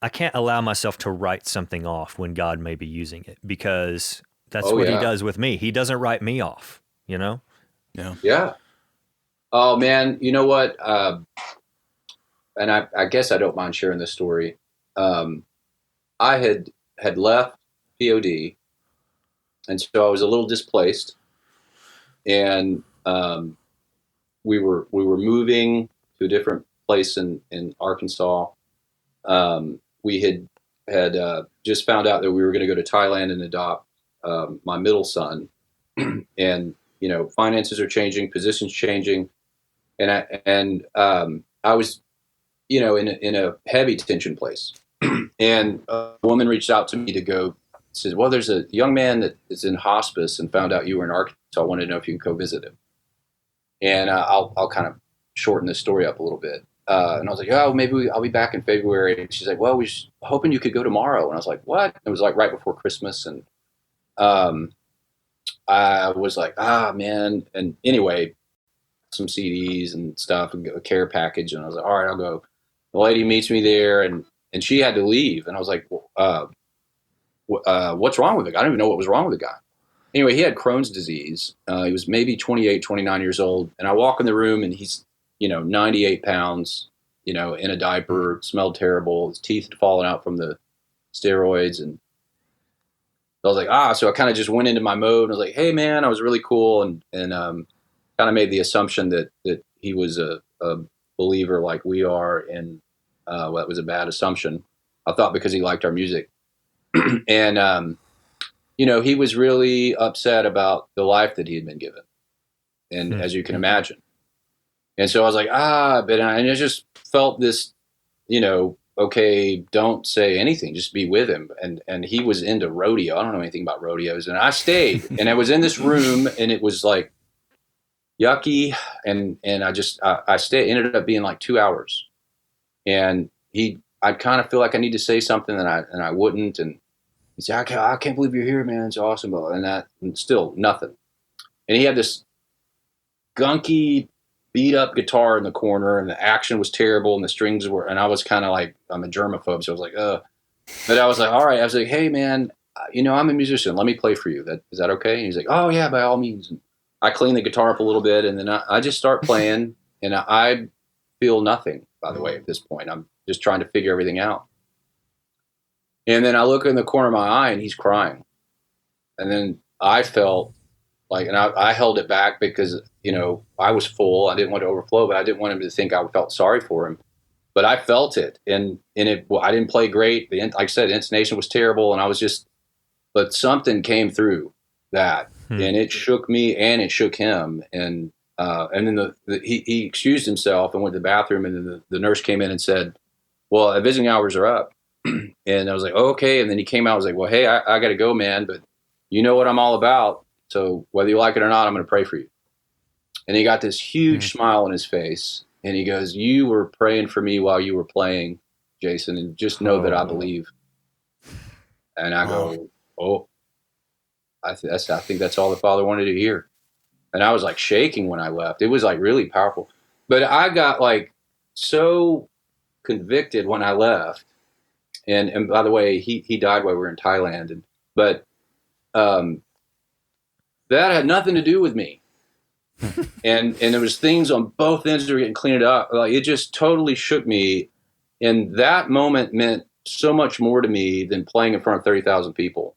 I can't allow myself to write something off when God may be using it, because that's what he does with me. He doesn't write me off, you know? Yeah. Oh man, you know what? And I guess I don't mind sharing this story. I had left P.O.D. and so I was a little displaced, and we were moving to a different place in Arkansas. We had just found out that we were going to go to Thailand and adopt my middle son, and you know, finances are changing, positions changing, and I was, you know, in a heavy tension place. And a woman reached out to me to go, says, well, there's a young man that is in hospice and found out you were in Arkansas. I wanted to know if you can go visit him. And I'll kind of shorten this story up a little bit. And I was like, oh, maybe I'll be back in February. And she's like, well, we're hoping you could go tomorrow. And I was like, what? It was like right before Christmas. And I was like, man. And anyway, some CDs and stuff and a care package. And I was like, all right, I'll go. The lady meets me there, and she had to leave. And I was like, what's wrong with the guy? I don't even know what was wrong with the guy. Anyway, he had Crohn's disease. He was maybe 28, 29 years old. And I walk in the room, and he's, you know, 98 pounds, you know, in a diaper, smelled terrible. His teeth had fallen out from the steroids. And I was like, so I kind of just went into my mode. And I was like, hey, man, I was really cool. And kind of made the assumption that he was a believer like we are. And that was a bad assumption. I thought because he liked our music. And he was really upset about the life that he had been given. And as you can imagine. And so I was like, but I just felt this, okay, don't say anything, just be with him. And he was into rodeo. I don't know anything about rodeos. And I stayed and I was in this room and it was like yucky. And I stayed, ended up being like 2 hours. And I'd kind of feel like I need to say something and I wouldn't. And he said, I can't believe you're here, man. It's awesome. And still nothing. And he had this gunky, beat up guitar in the corner, and the action was terrible, and the strings were, and I was kind of like, I'm a germaphobe, so I was like, but I was like, all right. I was like, hey man, I'm a musician. Let me play for you. Is that okay? And he's like, oh yeah, by all means. And I clean the guitar up a little bit, and then I just start playing, and I feel nothing, by the way, at this point. I'm just trying to figure everything out. And then I look in the corner of my eye, and he's crying. And then I felt like, and I held it back because, I was full. I didn't want to overflow, but I didn't want him to think I felt sorry for him. But I felt it, and I didn't play great. Like I said, the intonation was terrible, and but something came through that, and it shook me and it shook him. And then he excused himself and went to the bathroom, and then the nurse came in and said, well, visiting hours are up. And I was like, oh, okay. And then he came out, I was like, well, hey, I got to go, man, but you know what I'm all about. So whether you like it or not, I'm going to pray for you. And he got this huge smile on his face. And he goes, you were praying for me while you were playing, Jason, and just know that I believe. And I go, I think that's all the Father wanted to hear. And I was like shaking when I left. It was like really powerful. But I got like so convicted when I left. And by the way, he died while we were in Thailand. But that had nothing to do with me. and there was things on both ends that were getting cleaned up. Like it just totally shook me. And that moment meant so much more to me than playing in front of 30,000 people.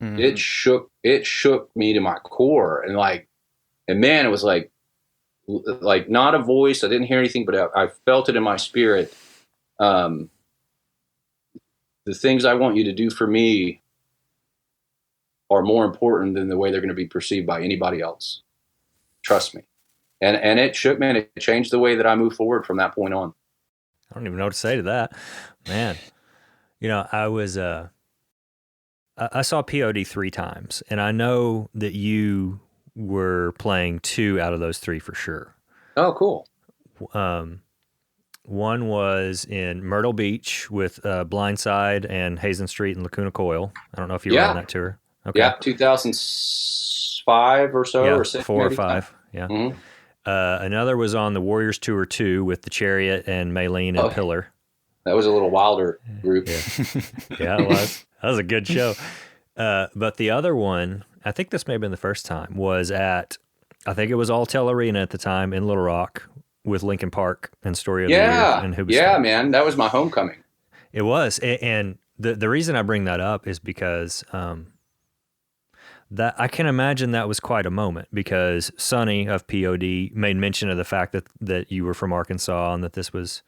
Mm-hmm. It shook me to my core. And man, it was like not a voice. I didn't hear anything, but I felt it in my spirit. The things I want you to do for me are more important than the way they're going to be perceived by anybody else. Trust me. And it shook me, and it changed the way that I move forward from that point on. I don't even know what to say to that, man. I saw P.O.D 3 times, and I know that you were playing 2 out of those 3 for sure. Oh, cool. One was in Myrtle Beach with Blindside and Hazen Street and Lacuna Coil. I don't know if you were on that tour. Okay. Yeah, 2005 or so, or 6, 4 maybe. or 5. Yeah. Mm-hmm. Another was on the Warriors Tour 2 with the Chariot and Maylene and Pillar. That was a little wilder group. Yeah, it was. That was a good show. But the other one, I think this may have been the first time, was at, I think it was Alltel Arena at the time in Little Rock with Linkin Park and Story of the Year and Hoobastank. Yeah, man. That was my homecoming. It was. And the reason I bring that up is because that I can imagine that was quite a moment, because Sonny of P.O.D made mention of the fact that you were from Arkansas and that this was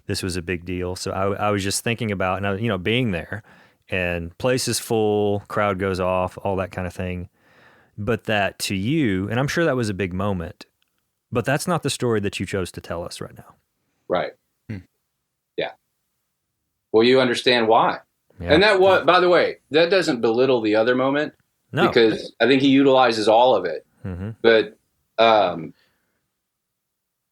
a big deal. So I was just thinking about, being there, and place is full, crowd goes off, all that kind of thing. But that to you, and I'm sure that was a big moment, but that's not the story that you chose to tell us right now. Right. Yeah. Well, you understand why. Yeah. And that was, by the way, that doesn't belittle the other moment. No. Because I think he utilizes all of it. Mm-hmm. But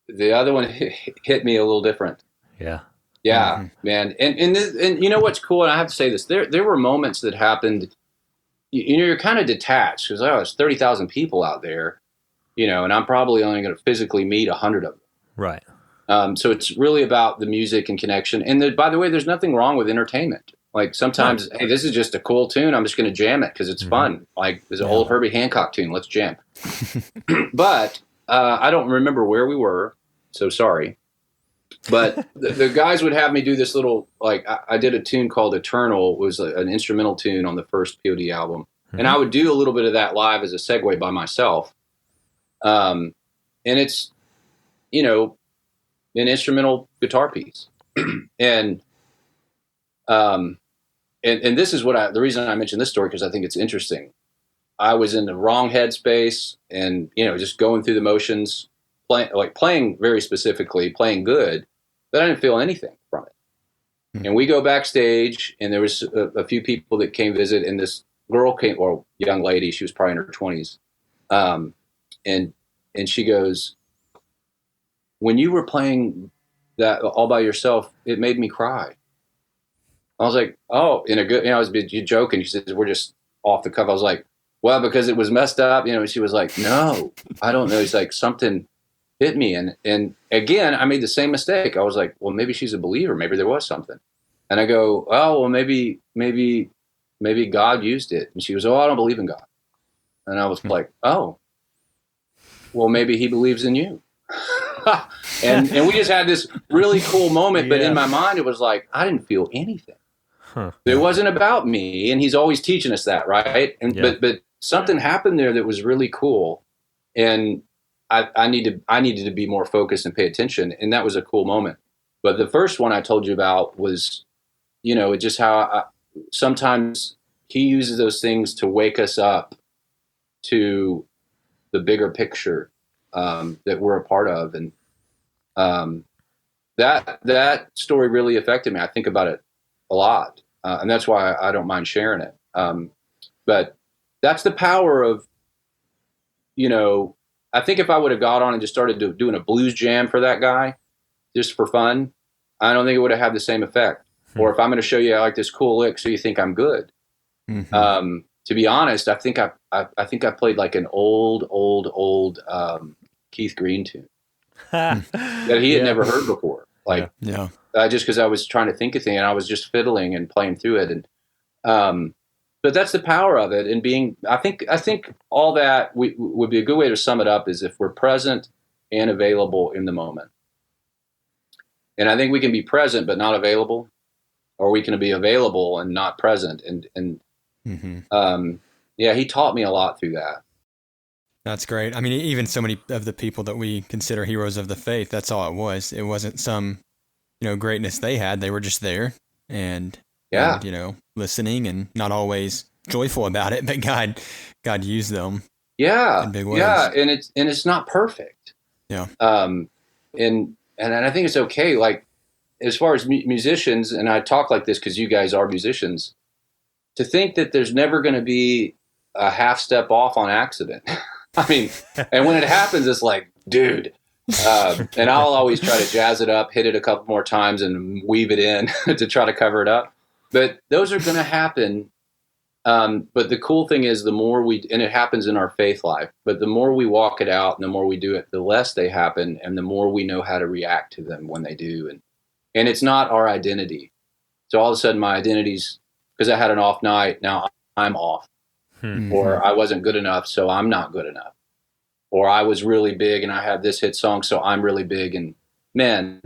the other one hit me a little different. Yeah. Yeah, man. And you know what's cool? And I have to say this. There were moments that happened, you're kind of detached because there's 30,000 people out there, and I'm probably only going to physically meet 100 of them. Right. So it's really about the music and connection. And by the way, there's nothing wrong with entertainment. Like sometimes, hey, this is just a cool tune. I'm just going to jam it because it's fun. Like there's an old Herbie Hancock tune. Let's jam. But I don't remember where we were, so sorry. But the guys would have me do this little, like I did a tune called Eternal. It was an instrumental tune on the first P.O.D album. Mm-hmm. And I would do a little bit of that live as a segue by myself. And it's, an instrumental guitar piece. And and this is the reason I mentioned this story, because I think it's interesting. I was in the wrong headspace and, just going through the motions, playing very specifically, playing good, but I didn't feel anything from it. And we go backstage, and there was a few people that came visit, and this girl came, or young lady, she was probably in her 20s. And she goes, when you were playing that all by yourself, it made me cry. I was like, oh, in a good, I was joking. She said, we're just off the cuff. I was like, well, because it was messed up. She was like, no, I don't know. It's like something hit me. And again, I made the same mistake. I was like, well, maybe she's a believer. Maybe there was something. And I go, oh, well, maybe God used it. And she goes, oh, I don't believe in God. And I was like, oh, well, maybe he believes in you. and we just had this really cool moment. But in my mind, it was like, I didn't feel anything. It wasn't about me. And he's always teaching us that, right? And but something happened there that was really cool. And I needed to be more focused and pay attention. And that was a cool moment. But the first one I told you about was, just how sometimes he uses those things to wake us up to the bigger picture that we're a part of. And that story really affected me. I think about it a lot. And that's why I don't mind sharing it. But that's the power of, I think if I would have got on and just started doing a blues jam for that guy, just for fun, I don't think it would have had the same effect. Or if I'm going to show you I like this cool lick, so you think I'm good. Mm-hmm. To be honest, I think I played like an old Keith Green tune that he had never heard before. Just because I was trying to think of things, and I was just fiddling and playing through it. And but that's the power of it. And I think all that would be a good way to sum it up is if we're present and available in the moment. And I think we can be present but not available, or we can be available and not present. And he taught me a lot through that. That's great. I mean, even so many of the people that we consider heroes of the faith, that's all it was. It wasn't some, greatness they had. They were just there and listening and not always joyful about it, but God used them. Yeah. In big ways. Yeah. And it's not perfect. Yeah. And I think it's okay. Like, as far as musicians, and I talk like this because you guys are musicians, to think that there's never going to be a half step off on accident. I mean, and when it happens, it's like, dude. And I'll always try to jazz it up, hit it a couple more times, and weave it in to try to cover it up. But those are going to happen. But the cool thing is, the more and it happens in our faith life, but the more we walk it out and the more we do it, the less they happen, and the more we know how to react to them when they do. And it's not our identity. So all of a sudden my identity's, because I had an off night, now I'm off. Mm-hmm. Or I wasn't good enough, so I'm not good enough. Or I was really big and I had this hit song, so I'm really big. And man,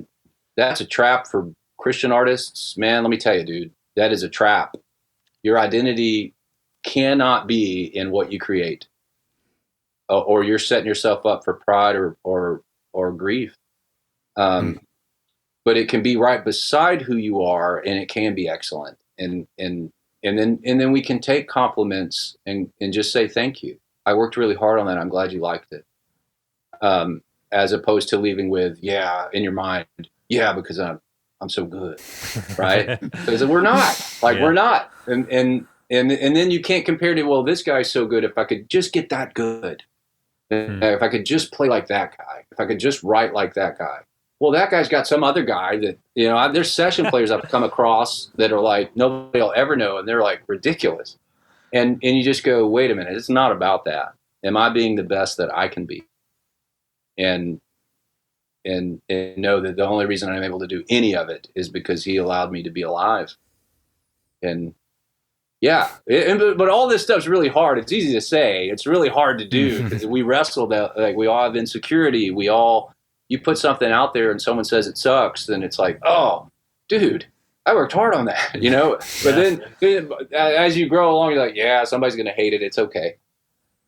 that's a trap for Christian artists. Man, let me tell you, dude, that is a trap. Your identity cannot be in what you create. Or you're setting yourself up for pride or grief. But it can be right beside who you are, and it can be excellent. And then we can take compliments and just say thank you. I worked really hard on that. I'm glad you liked it. As opposed to leaving with, in your mind, because I'm so good, right? Because we're not. We're not. And then you can't compare to, well, this guy's so good. If I could just get that good, if I could just play like that guy, if I could just write like that guy. Well, that guy's got some other guy that, there's session players I've come across that are like, nobody will ever know. And they're like ridiculous. And you just go, wait a minute, it's not about that. Am I being the best that I can be? And know that the only reason I'm able to do any of it is because he allowed me to be alive. And but all this stuff's really hard. It's easy to say. It's really hard to do because we wrestle that, like, we all have insecurity. You put something out there and someone says it sucks, then it's like, oh, dude, I worked hard on that, But then as you grow along, you're like, somebody's going to hate it. It's okay,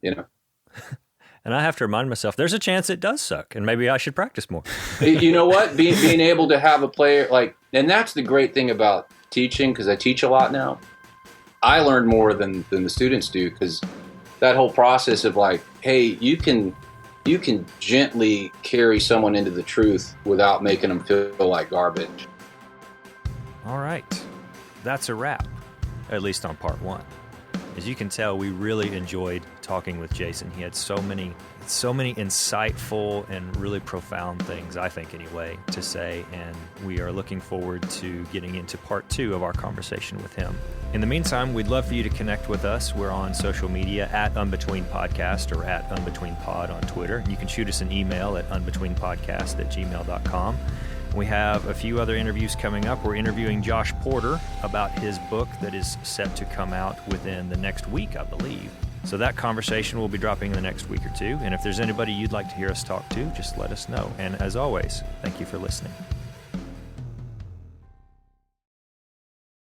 And I have to remind myself, there's a chance it does suck, and maybe I should practice more. You know what? Being able to have a player, and that's the great thing about teaching, because I teach a lot now, I learned more than the students do, because that whole process of like, hey, you can gently carry someone into the truth without making them feel like garbage. All right. That's a wrap, at least on part 1. As you can tell, we really enjoyed talking with Jason. He had so many insightful and really profound things, I think anyway, to say, and we are looking forward to getting into part 2 of our conversation with him. In the meantime, we'd love for you to connect with us. We're on social media at Unbetween Podcast or at Unbetween Pod on Twitter. You can shoot us an email at unbetweenpodcast@gmail.com. We have a few other interviews coming up. We're interviewing Josh Porter about his book that is set to come out within the next week, I believe. So that conversation will be dropping in the next week or 2. And if there's anybody you'd like to hear us talk to, just let us know. And as always, thank you for listening.